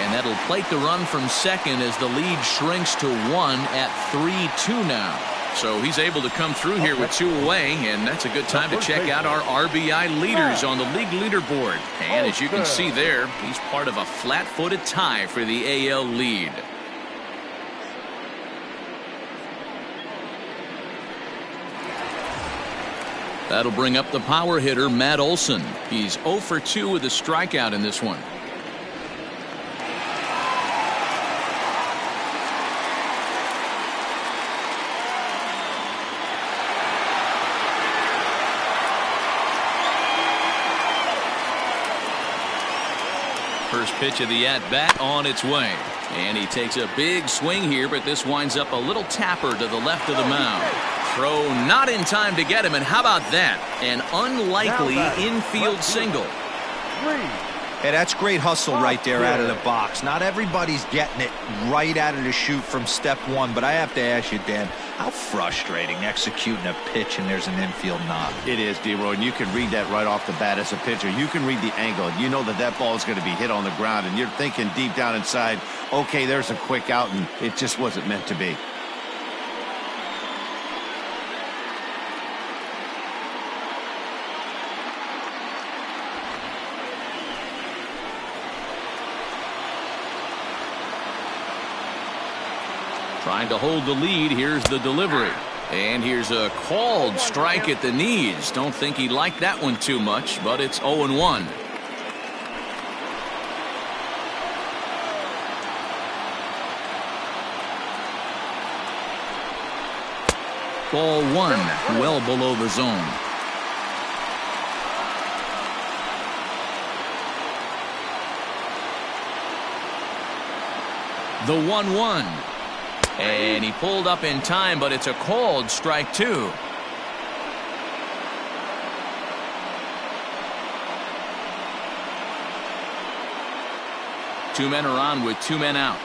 And that'll plate the run from second as the lead shrinks to 1 at 3-2 now. So he's able to come through here with 2 away, and that's a good time to check out our RBI leaders on the league leaderboard. And as you can see there, he's part of a flat-footed tie for the AL lead. That'll bring up the power hitter, Matt Olson. He's 0 for 2 with a strikeout in this one. First pitch of the at-bat on its way. And he takes a big swing here, but this winds up a little tapper to the left of the mound. Throw not in time to get him, and how about that? An unlikely infield single. Hey, that's great hustle right there out of the box. Not everybody's getting it right out of the chute from step 1, but I have to ask you, Dan, how frustrating executing a pitch and there's an infield knock. It is, D-Roy, and you can read that right off the bat as a pitcher. You can read the angle. You know that that ball is going to be hit on the ground, and you're thinking deep down inside, okay, there's a quick out, and it just wasn't meant to be. Trying to hold the lead. Here's the delivery. And here's a called strike at the knees. Don't think he liked that one too much, but it's 0-1. Ball 1, well below the zone. The 1-1. And he pulled up in time, but it's a called strike 2. Two men are on with 2 men out.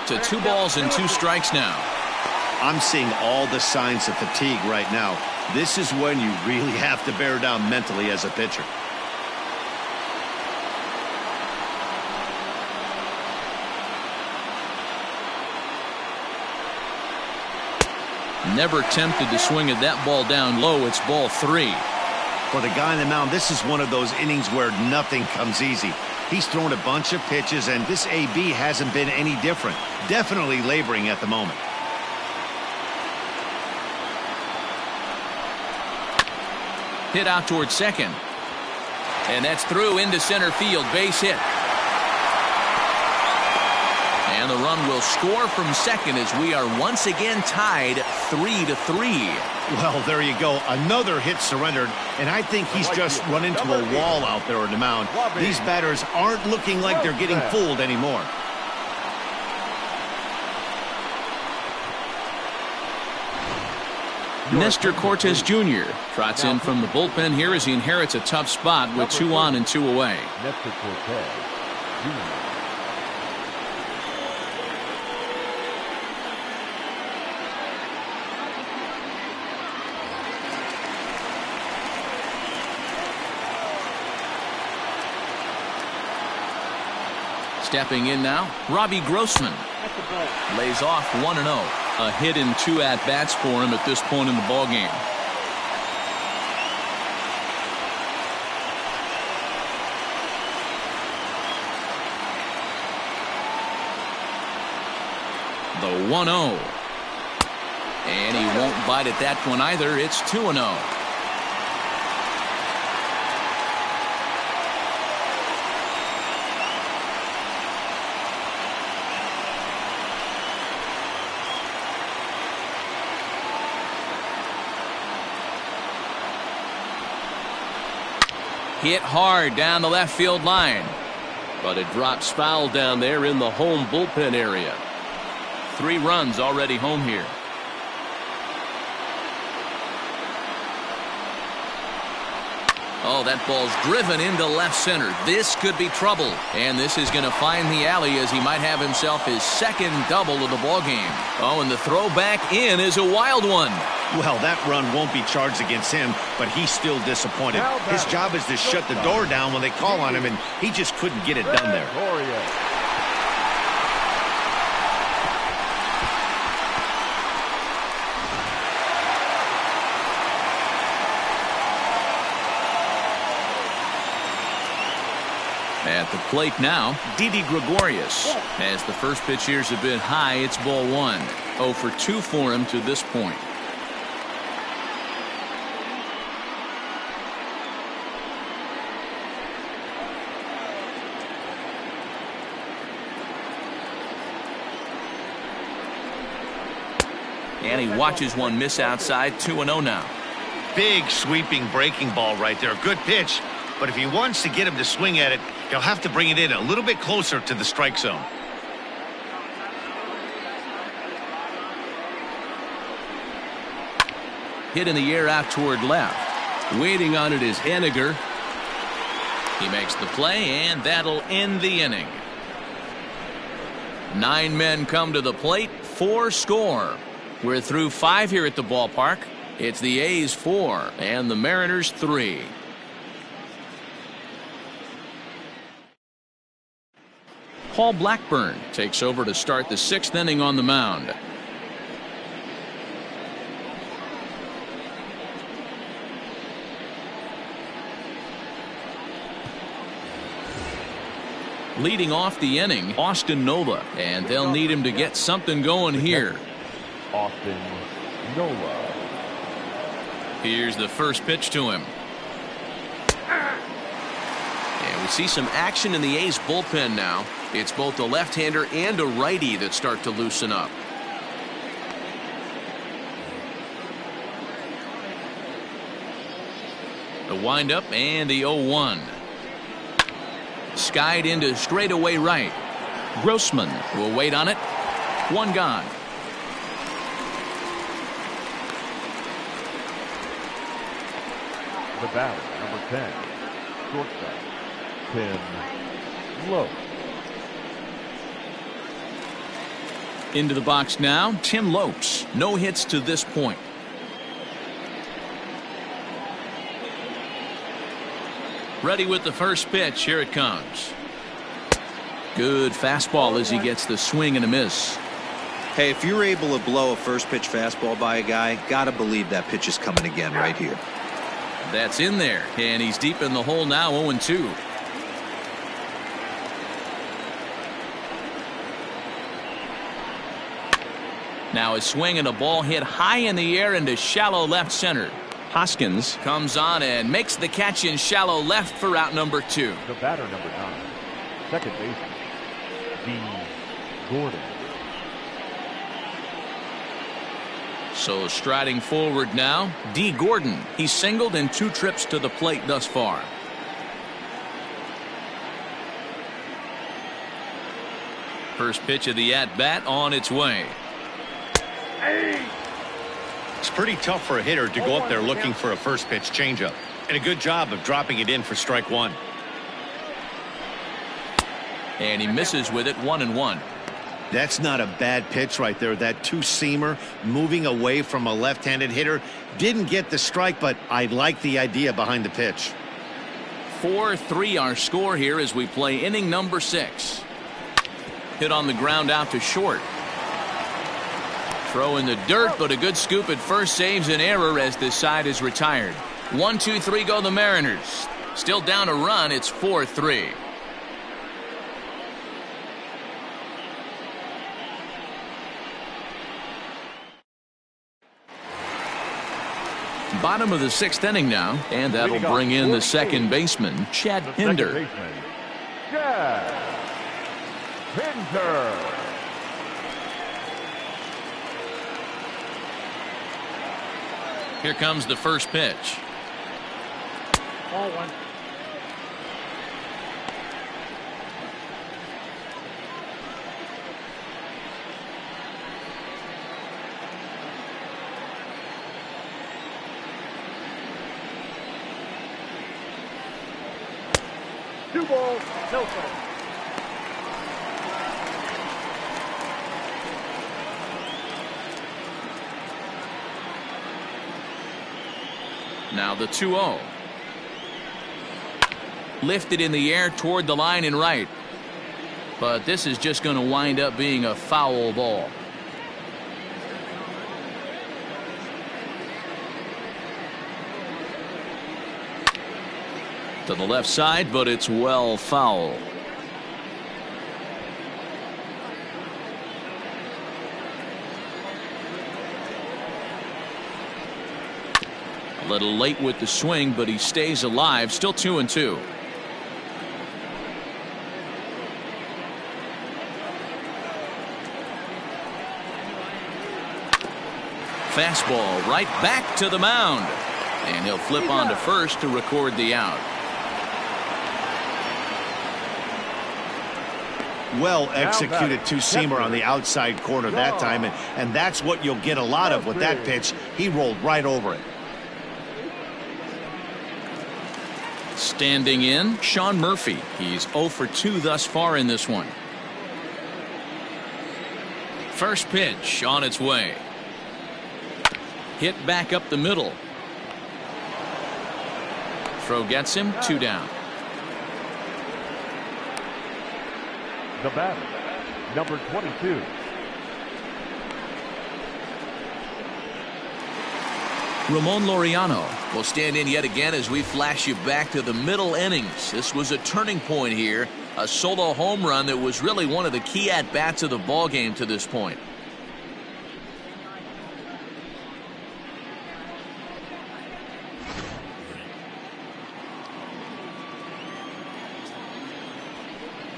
To 2 balls and 2 strikes now. I'm seeing all the signs of fatigue right now. This is when you really have to bear down mentally as a pitcher. Never tempted to swing at that ball down low. It's ball 3. For the guy on the mound, this is one of those innings where nothing comes easy. He's thrown a bunch of pitches, and this AB hasn't been any different. Definitely laboring at the moment. Hit out towards second. And that's through into center field. Base hit. And the run will score from second as we are once again tied 3-3. Well, there you go. Another hit surrendered, and I think he's just run into a wall out there on the mound. These batters aren't looking like they're getting fooled anymore. Nestor Cortes Jr. trots in from the bullpen here as he inherits a tough spot with 2 on and 2 away. Nestor Cortes Jr. Stepping in now, Robbie Grossman. Lays off 1-0. A hit in 2 at-bats for him at this point in the ballgame. The 1-0. And he won't bite at that one either. It's 2-0. Hit hard down the left field line. But it drops foul down there in the home bullpen area. 3 runs already home here. Oh, that ball's driven into left center. This could be trouble. And this is going to find the alley as he might have himself his second double of the ballgame. Oh, and the throw back in is a wild one. Well, that run won't be charged against him, but he's still disappointed. His job is to shut the door down when they call on him, and he just couldn't get it done there. At the plate now, Didi Gregorius. As the first pitch here's a bit high, it's ball 1. 0 for 2 for him to this point. And he watches one miss outside. 2-0 now. Big sweeping breaking ball right there. Good pitch. But if he wants to get him to swing at it, he'll have to bring it in a little bit closer to the strike zone. Hit in the air out toward left. Waiting on it is Henniger. He makes the play, and that'll end the inning. 9 men come to the plate, 4 score. We're through 5 here at the ballpark. It's the A's 4 and the Mariners 3. Paul Blackburn takes over to start the 6th inning on the mound. Leading off the inning, Austin Nola, and they'll need him to get something going here. Austin Nola. Here's the first pitch to him. And we see some action in the A's bullpen now. It's both a left-hander and a righty that start to loosen up. The windup and the 0-1. Skied into straightaway right. Grossman will wait on it. One gone. The batter, number 10, shortstop, Tim Lopes. Into the box now, Tim Lopes. No hits to this point. Ready with the first pitch. Here it comes. Good fastball as he gets the swing and a miss. Hey, if you're able to blow a first pitch fastball by a guy, gotta believe that pitch is coming again right here. That's in there, and he's deep in the hole now, 0-2. Now a swing and a ball hit high in the air into shallow left center. Hoskins comes on and makes the catch in shallow left for out number 2. The batter, number 9, second baseman, D. Gordon. So striding forward now, D. Gordon. He's singled in 2 trips to the plate thus far. First pitch of the at-bat on its way. It's pretty tough for a hitter to go up there looking for a first pitch changeup. And a good job of dropping it in for strike 1. And he misses with it, 1-1. That's not a bad pitch right there. That two-seamer moving away from a left-handed hitter. Didn't get the strike, but I like the idea behind the pitch. 4-3 our score here as we play inning number 6. Hit on the ground out to short. Throw in the dirt, but a good scoop at first saves an error as this side is retired. 1-2-3 go the Mariners. Still down a run. It's 4-3. Bottom of the 6th inning now, and that'll bring in the second baseman, Chad Pinder. Chad Pinder. Here comes the first pitch. Ball 1. Two balls, no strikes. Now the 2-0. Lifted in the air toward the line and right. But this is just going to wind up being a foul ball. To the left side, but it's well foul. A little late with the swing, but he stays alive. Still 2-2. Fastball right back to the mound. And he'll flip on to first to record the out. Well executed two-seamer on the outside corner that time, and that's what you'll get a lot of with that pitch. He rolled right over it. Standing in, Sean Murphy. He's 0 for 2 thus far in this one. First pitch on its way. Hit back up the middle. Throw gets him, 2 down. The batter, number 22. Ramon Laureano will stand in yet again as we flash you back to the middle innings. This was a turning point here A solo home run that was really one of the key at-bats of the ball game to this point.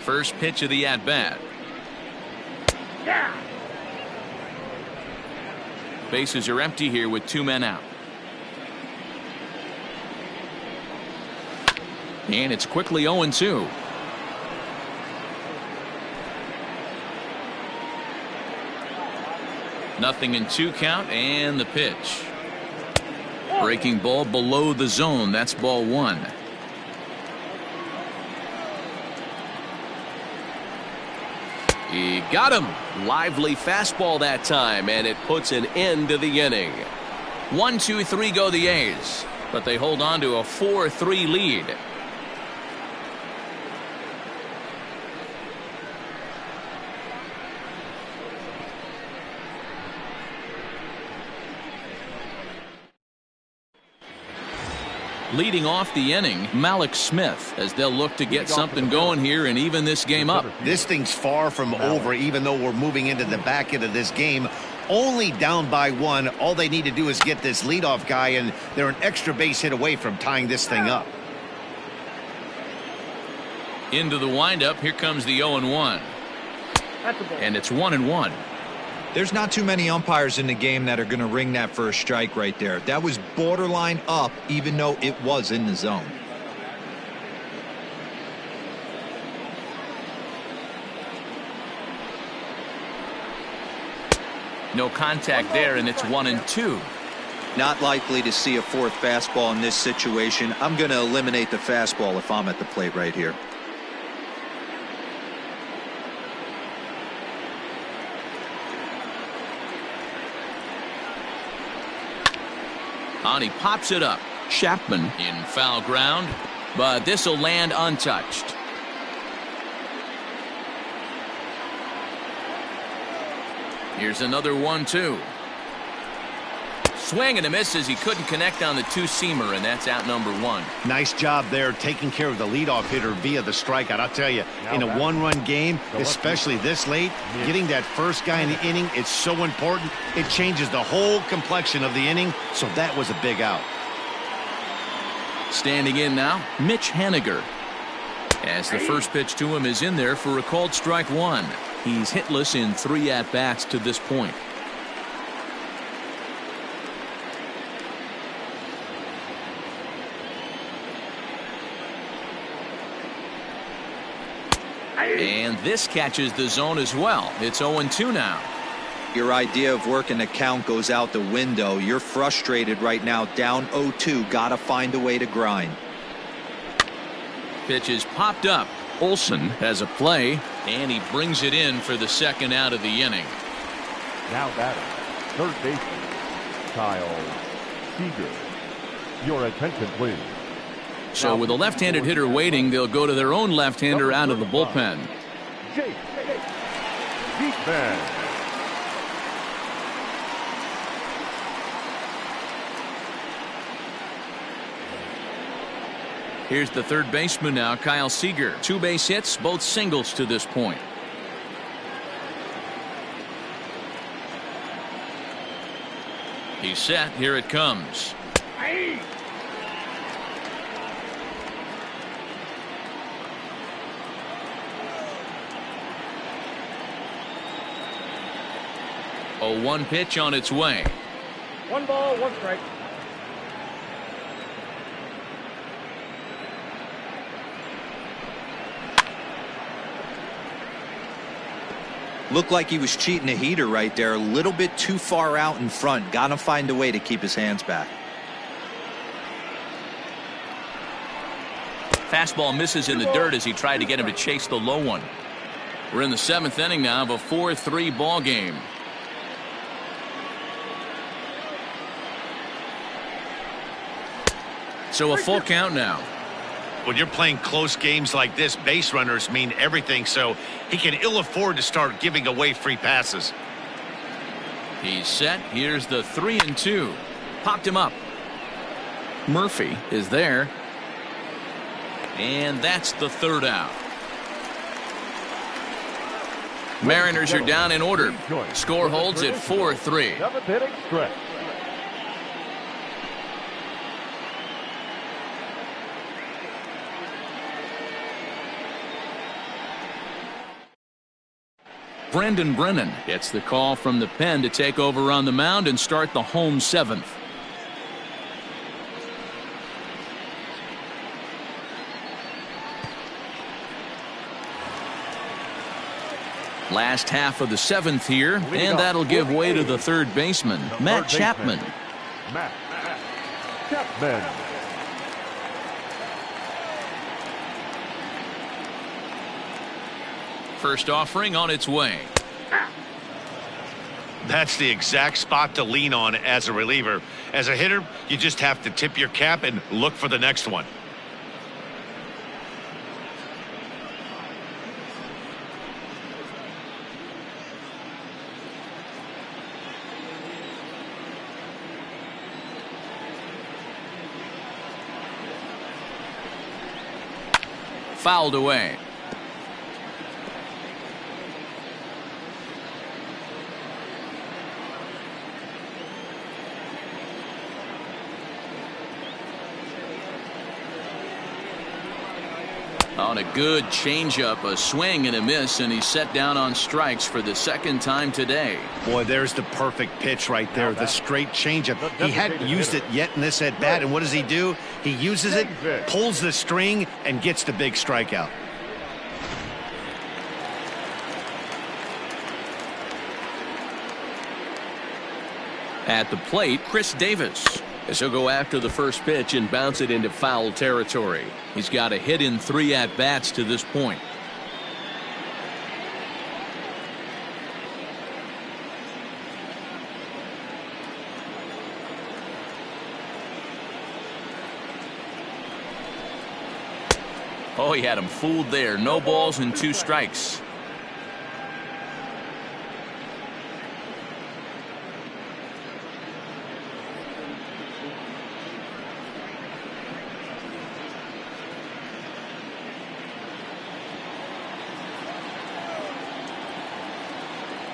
First pitch of the at-bat. Yeah. Bases are empty here with 2 men out. And it's quickly 0-2. Nothing in 2 count, and the pitch. Breaking ball below the zone. That's ball 1. He got him. Lively fastball that time, and it puts an end to the inning. 1-2-3 go the A's, but they hold on to a 4-3 lead. Leading off the inning, Malik Smith, as they'll look to get something going here and even this game up. This thing's far from over, even though we're moving into the back end of this game. Only down by 1. All they need to do is get this leadoff guy, and they're an extra base hit away from tying this thing up. Into the windup, here comes the 0-1. And it's 1-1. There's not too many umpires in the game that are going to ring that first strike right there. That was borderline up, even though it was in the zone. No contact there, and it's 1-2. Not likely to see a 4th fastball in this situation. I'm going to eliminate the fastball if I'm at the plate right here. And he pops it up. Chapman in foul ground, but this will land untouched. Here's another 1-2. Swing and a miss as he couldn't connect on the 2-seamer, and that's out number 1. Nice job there taking care of the leadoff hitter via the strikeout. I'll tell you, in a one-run game, especially this late, getting that first guy in the inning, it's so important. It changes the whole complexion of the inning, so that was a big out. Standing in now, Mitch Haniger. As the first pitch to him is in there for a called strike 1. He's hitless in 3 at-bats to this point. And this catches the zone as well. It's 0-2 now. Your idea of working the count goes out the window. You're frustrated right now, down 0-2. Got to find a way to grind. Pitch is popped up. Olson has a play, and he brings it in for the 2nd out of the inning. Now batting, third baseman, Kyle Seager. Your attention, please. So with a left-handed hitter waiting, they'll go to their own left-hander out of the bullpen. Jake Beekman. Here's the third baseman now, Kyle Seager. 2 base hits, both singles to this point. He's set. Here it comes. A 1 pitch on its way. 1 ball, 1 strike. Looked like he was cheating a heater right there. A little bit too far out in front. Got to find a way to keep his hands back. Fastball misses in the dirt as he tried to get him to chase the low one. We're in the 7th inning now of a 4-3 ball game. So a full count now. When you're playing close games like this, base runners mean everything, so he can ill afford to start giving away free passes. He's set. Here's the 3-2. Popped him up. Murphy is there. And that's the 3rd out. Mariners are down in order. Score holds at 4-3. Seventh inning stretch. Brendan Brennan gets the call from the pen to take over on the mound and start the home seventh. Last half of the seventh here, and that'll give way to the third baseman, Matt Chapman. Matt Chapman. First offering on its way. That's the exact spot to lean on as a reliever. As a hitter, you just have to tip your cap and look for the next one. Fouled away. On a good changeup, a swing and a miss, and he's set down on strikes for the second time today. Boy, there's the perfect pitch right there, the straight changeup. He hadn't used it yet in this at-bat, and what does he do? He uses it, pulls the string, and gets the big strikeout. At the plate, Chris Davis, as he'll go after the first pitch and bounce it into foul territory. He's got a hit in 3 at-bats to this point. Oh, he had him fooled there. No balls and 2 strikes.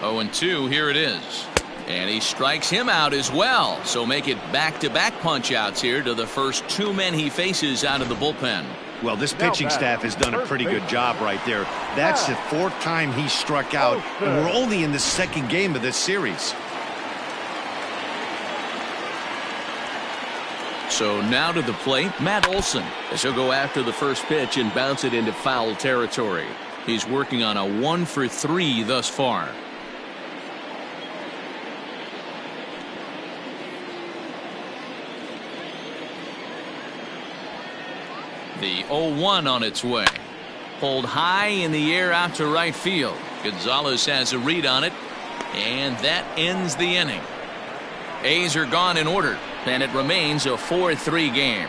Oh, 0-2, here it is. And he strikes him out as well. So make it back-to-back punch-outs here to the first 2 men he faces out of the bullpen. Well, this pitching staff has done a pretty good job right there. That's the 4th time he struck out, and we're only in the 2nd game of this series. So now to the plate, Matt Olson, as he'll go after the first pitch and bounce it into foul territory. He's working on a 1-for-3 thus far. The 0-1 on its way. Pulled high in the air out to right field. Gonzalez has a read on it, and that ends the inning. A's are gone in order, and it remains a 4-3 game.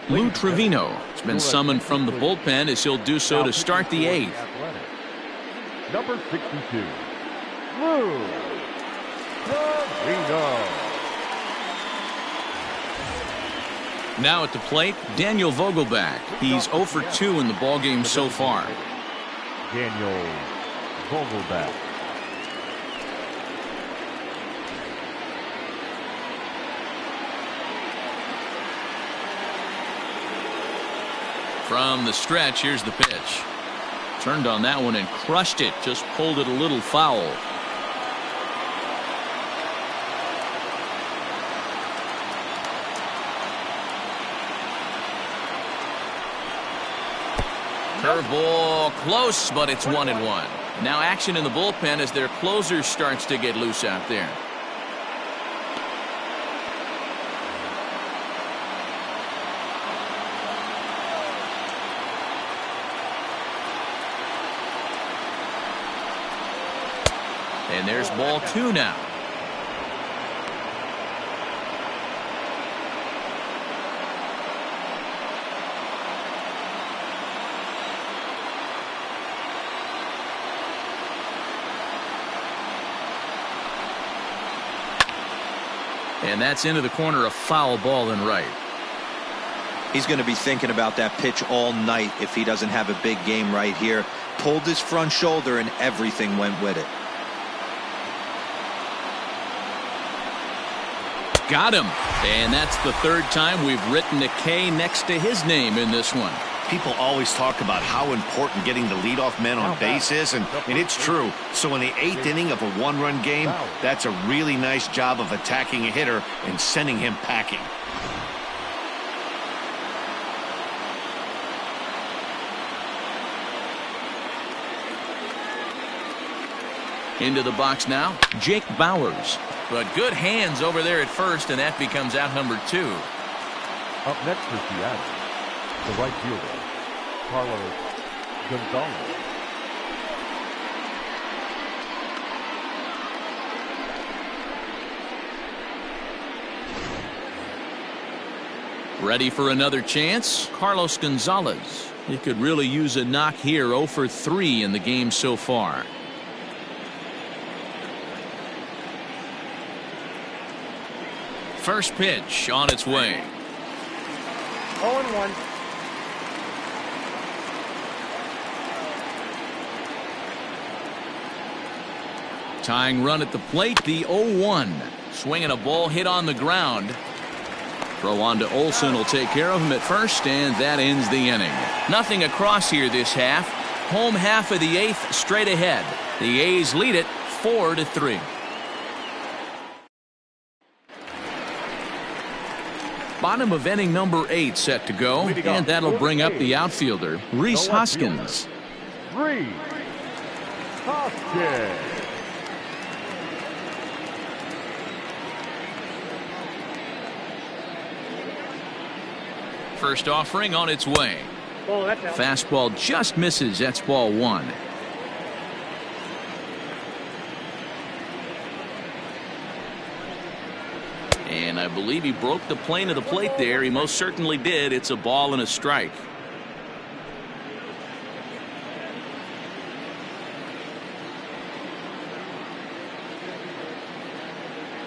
Lou Trevino has been summoned from the bullpen as he'll do so to start the 8th. Number 62. Lou Trevino. Now at the plate, Daniel Vogelbach. He's 0 for 2 in the ballgame so far. Daniel Vogelbach. From the stretch, here's the pitch. Turned on that one and crushed it. Just pulled it a little foul. Curveball close, but it's 1-1. Now action in the bullpen as their closer starts to get loose out there. And there's ball 2 now. And that's into the corner, a foul ball and right. He's going to be thinking about that pitch all night if he doesn't have a big game right here. Pulled his front shoulder and everything went with it. Got him. And that's the third time we've written a K next to his name in this one. People always talk about how important getting the leadoff man on base is, and it's true. So in the 8th inning of a one-run game, that's a really nice job of attacking a hitter and sending him packing. Into the box now, Jake Bauers. But good hands over there at first, and that becomes out number 2. Up next for Seattle, the right fielder, Carlos Gonzalez. Ready for another chance? Carlos Gonzalez. He could really use a knock here. 0 for 3 in the game so far. First pitch on its way. 0-1. Tying run at the plate, the 0-1. Swinging a ball hit on the ground. Throw on to Olson will take care of him at first, and that ends the inning. Nothing across here this half. Home half of the 8th straight ahead. The A's lead it 4-3. Bottom of inning number 8 set to go, and that'll bring up the outfielder, Rhys Hoskins. Rhys Hoskins. First offering on its way. Oh, that's out. Fastball just misses. That's ball 1. And I believe he broke the plane of the plate there. He most certainly did. It's a ball and a strike.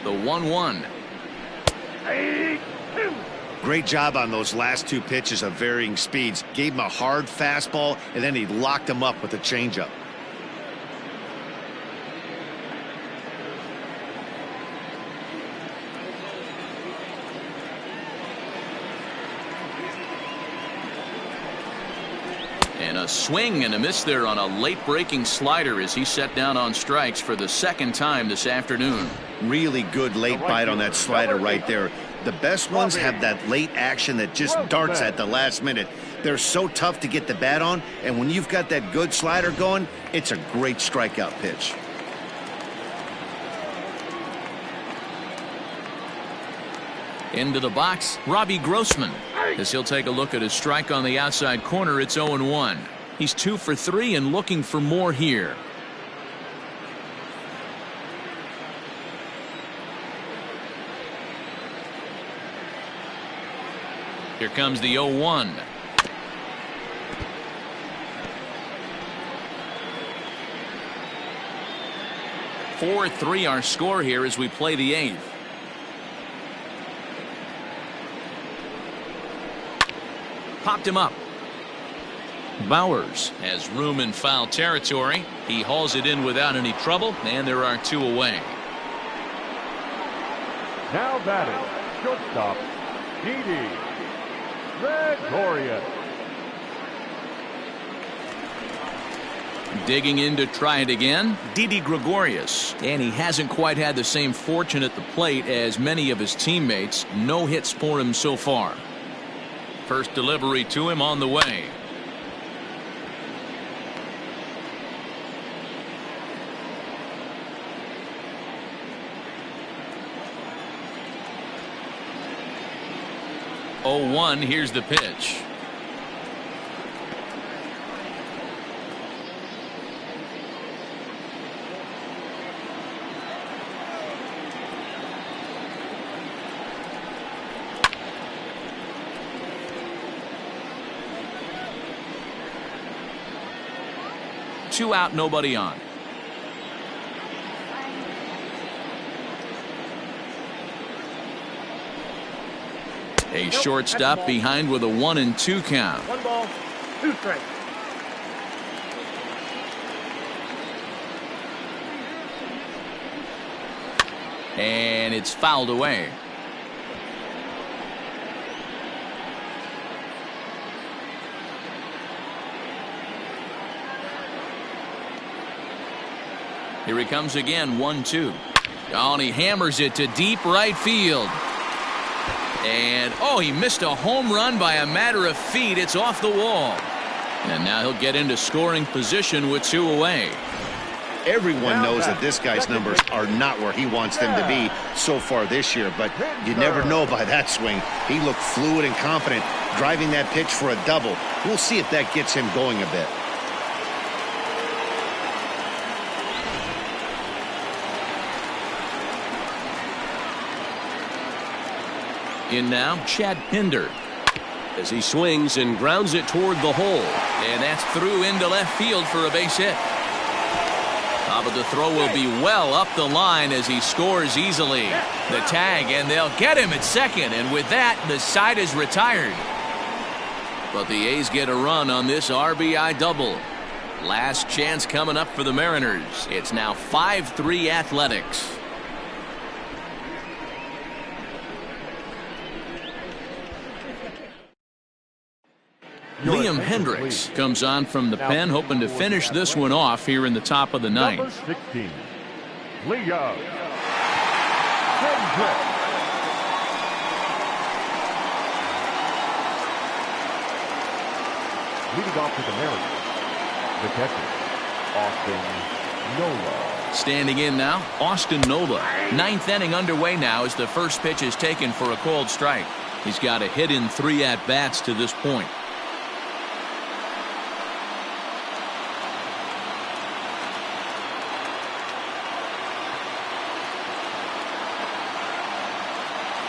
The 1-1. Great job on those last 2 pitches of varying speeds. Gave him a hard fastball, and then he locked him up with a changeup. And a swing and a miss there on a late breaking slider as he set down on strikes for the 2nd time this afternoon. Really good late bite on that slider right there. The best ones have that late action that just darts at the last minute. They're so tough to get the bat on, and when you've got that good slider going, it's a great strikeout pitch. Into the box, Robbie Grossman. As he'll take a look at his strike on the outside corner, it's 0-1. He's 2 for 3 and looking for more here. Here comes the 0-1. Four 3 our score here as we play the 8th. Popped him up. Bauers has room in foul territory. He hauls it in without any trouble, and there are 2 away. Now batting, shortstop, Didi Gregorius. Digging in to try it again, Didi Gregorius. And he hasn't quite had the same fortune at the plate as many of his teammates. No hits for him so far. First delivery to him on the way. Oh, 1, here's the pitch. Two out, nobody on. A shortstop behind with a 1-2 count. 1 ball, 2 strikes. And it's fouled away. Here he comes again, 1-2. Oh, and he hammers it to deep right field. And, oh, he missed a home run by a matter of feet. It's off the wall. And now he'll get into scoring position with 2 away. Everyone knows that this guy's numbers are not where he wants them to be so far this year, but you never know by that swing. He looked fluid and confident, driving that pitch for a double. We'll see if that gets him going a bit. In now, Chad Pinder. As he swings and grounds it toward the hole. And that's through into left field for a base hit. But the throw will be well up the line as he scores easily. The tag, and they'll get him at second. And with that, the side is retired. But the A's get a run on this RBI double. Last chance coming up for the Mariners. It's now 5-3 Athletics. Liam Hendricks comes on from the pen, hoping to finish this one off here in the top of the ninth. Number 16, Liam Hendricks. Leading off to the Mariners, the catcher, Austin Nola. Standing in now, Austin Nola. Ninth inning underway now as the first pitch is taken for a called strike. He's got a hit in 3 at-bats to this point.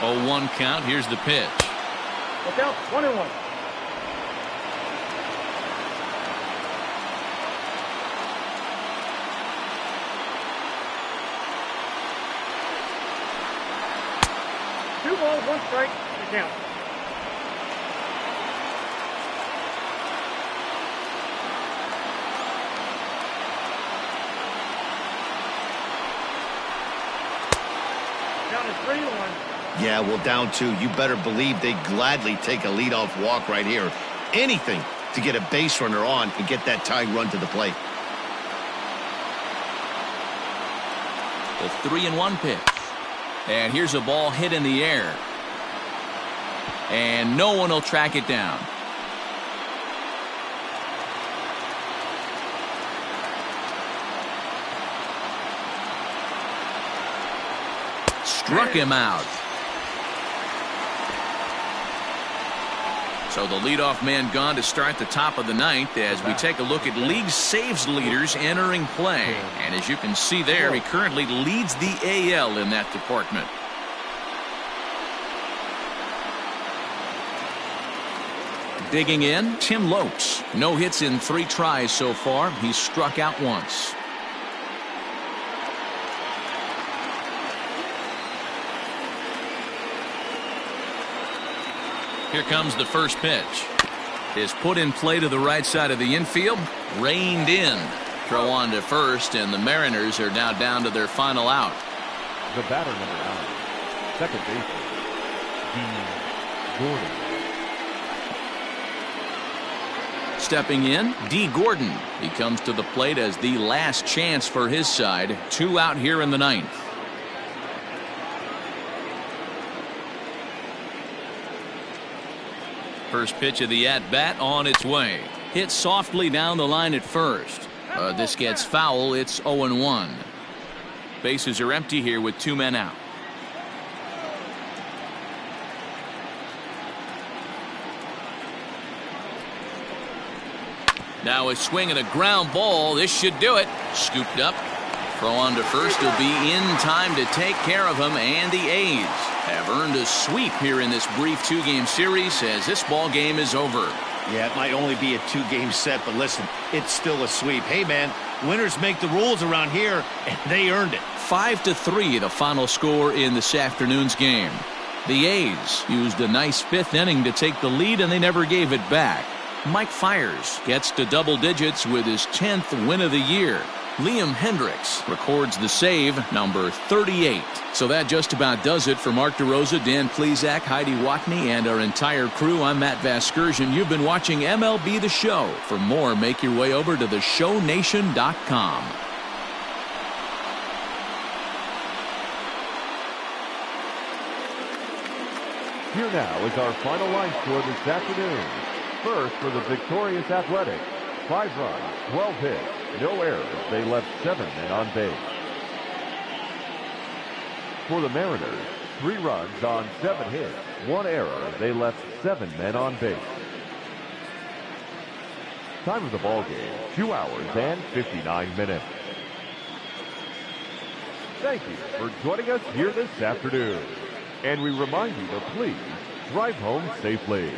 Oh, 1 count. Here's the pitch. Look out, 1-1. Two balls, 1 strike, the count. Count is 3-1. Yeah, well, down 2. You better believe they gladly take a leadoff walk right here. Anything to get a base runner on and get that tying run to the plate. The 3-1 pitch. And here's a ball hit in the air. And no one will track it down. Struck him out. So the leadoff man gone to start the top of the ninth as we take a look at league saves leaders entering play. And as you can see there, he currently leads the AL in that department. Digging in, Tim Lopes. No hits in 3 tries so far. He's struck out once. Here comes the first pitch. Is put in play to the right side of the infield. Reined in. Throw on to first, and the Mariners are now down to their final out. The batter, number 9, second baseman, D. Gordon. Stepping in, D. Gordon. He comes to the plate as the last chance for his side. 2 out here in the ninth. First pitch of the at-bat on its way. Hit softly down the line at first. This gets foul. It's 0-1. Bases are empty here with 2 men out. Now a swing and a ground ball. This should do it. Scooped up. Throw on to first. He'll be in time to take care of him, and the A's have earned a sweep here in this brief 2-game series as this ball game is over. Yeah, it might only be a 2-game set, but listen, it's still a sweep. Hey, man, winners make the rules around here, and they earned it. 5-3, the final score in this afternoon's game. The A's used a nice fifth inning to take the lead, and they never gave it back. Mike Fiers gets to double digits with his 10th win of the year. Liam Hendricks records the save, number 38. So that just about does it for Mark DeRosa, Dan Plesac, Heidi Watney, and our entire crew. I'm Matt Vasgersian. You've been watching MLB The Show. For more, make your way over to theshownation.com. Here now is our final line score this afternoon. First, for the victorious Athletics, 5 runs, 12 hits, no errors. They left 7 men on base. For the Mariners, 3 runs on 7 hits, 1 error. They left 7 men on base. Time of the ball game, 2 hours and 59 minutes. Thank you for joining us here this afternoon. And we remind you to please drive home safely.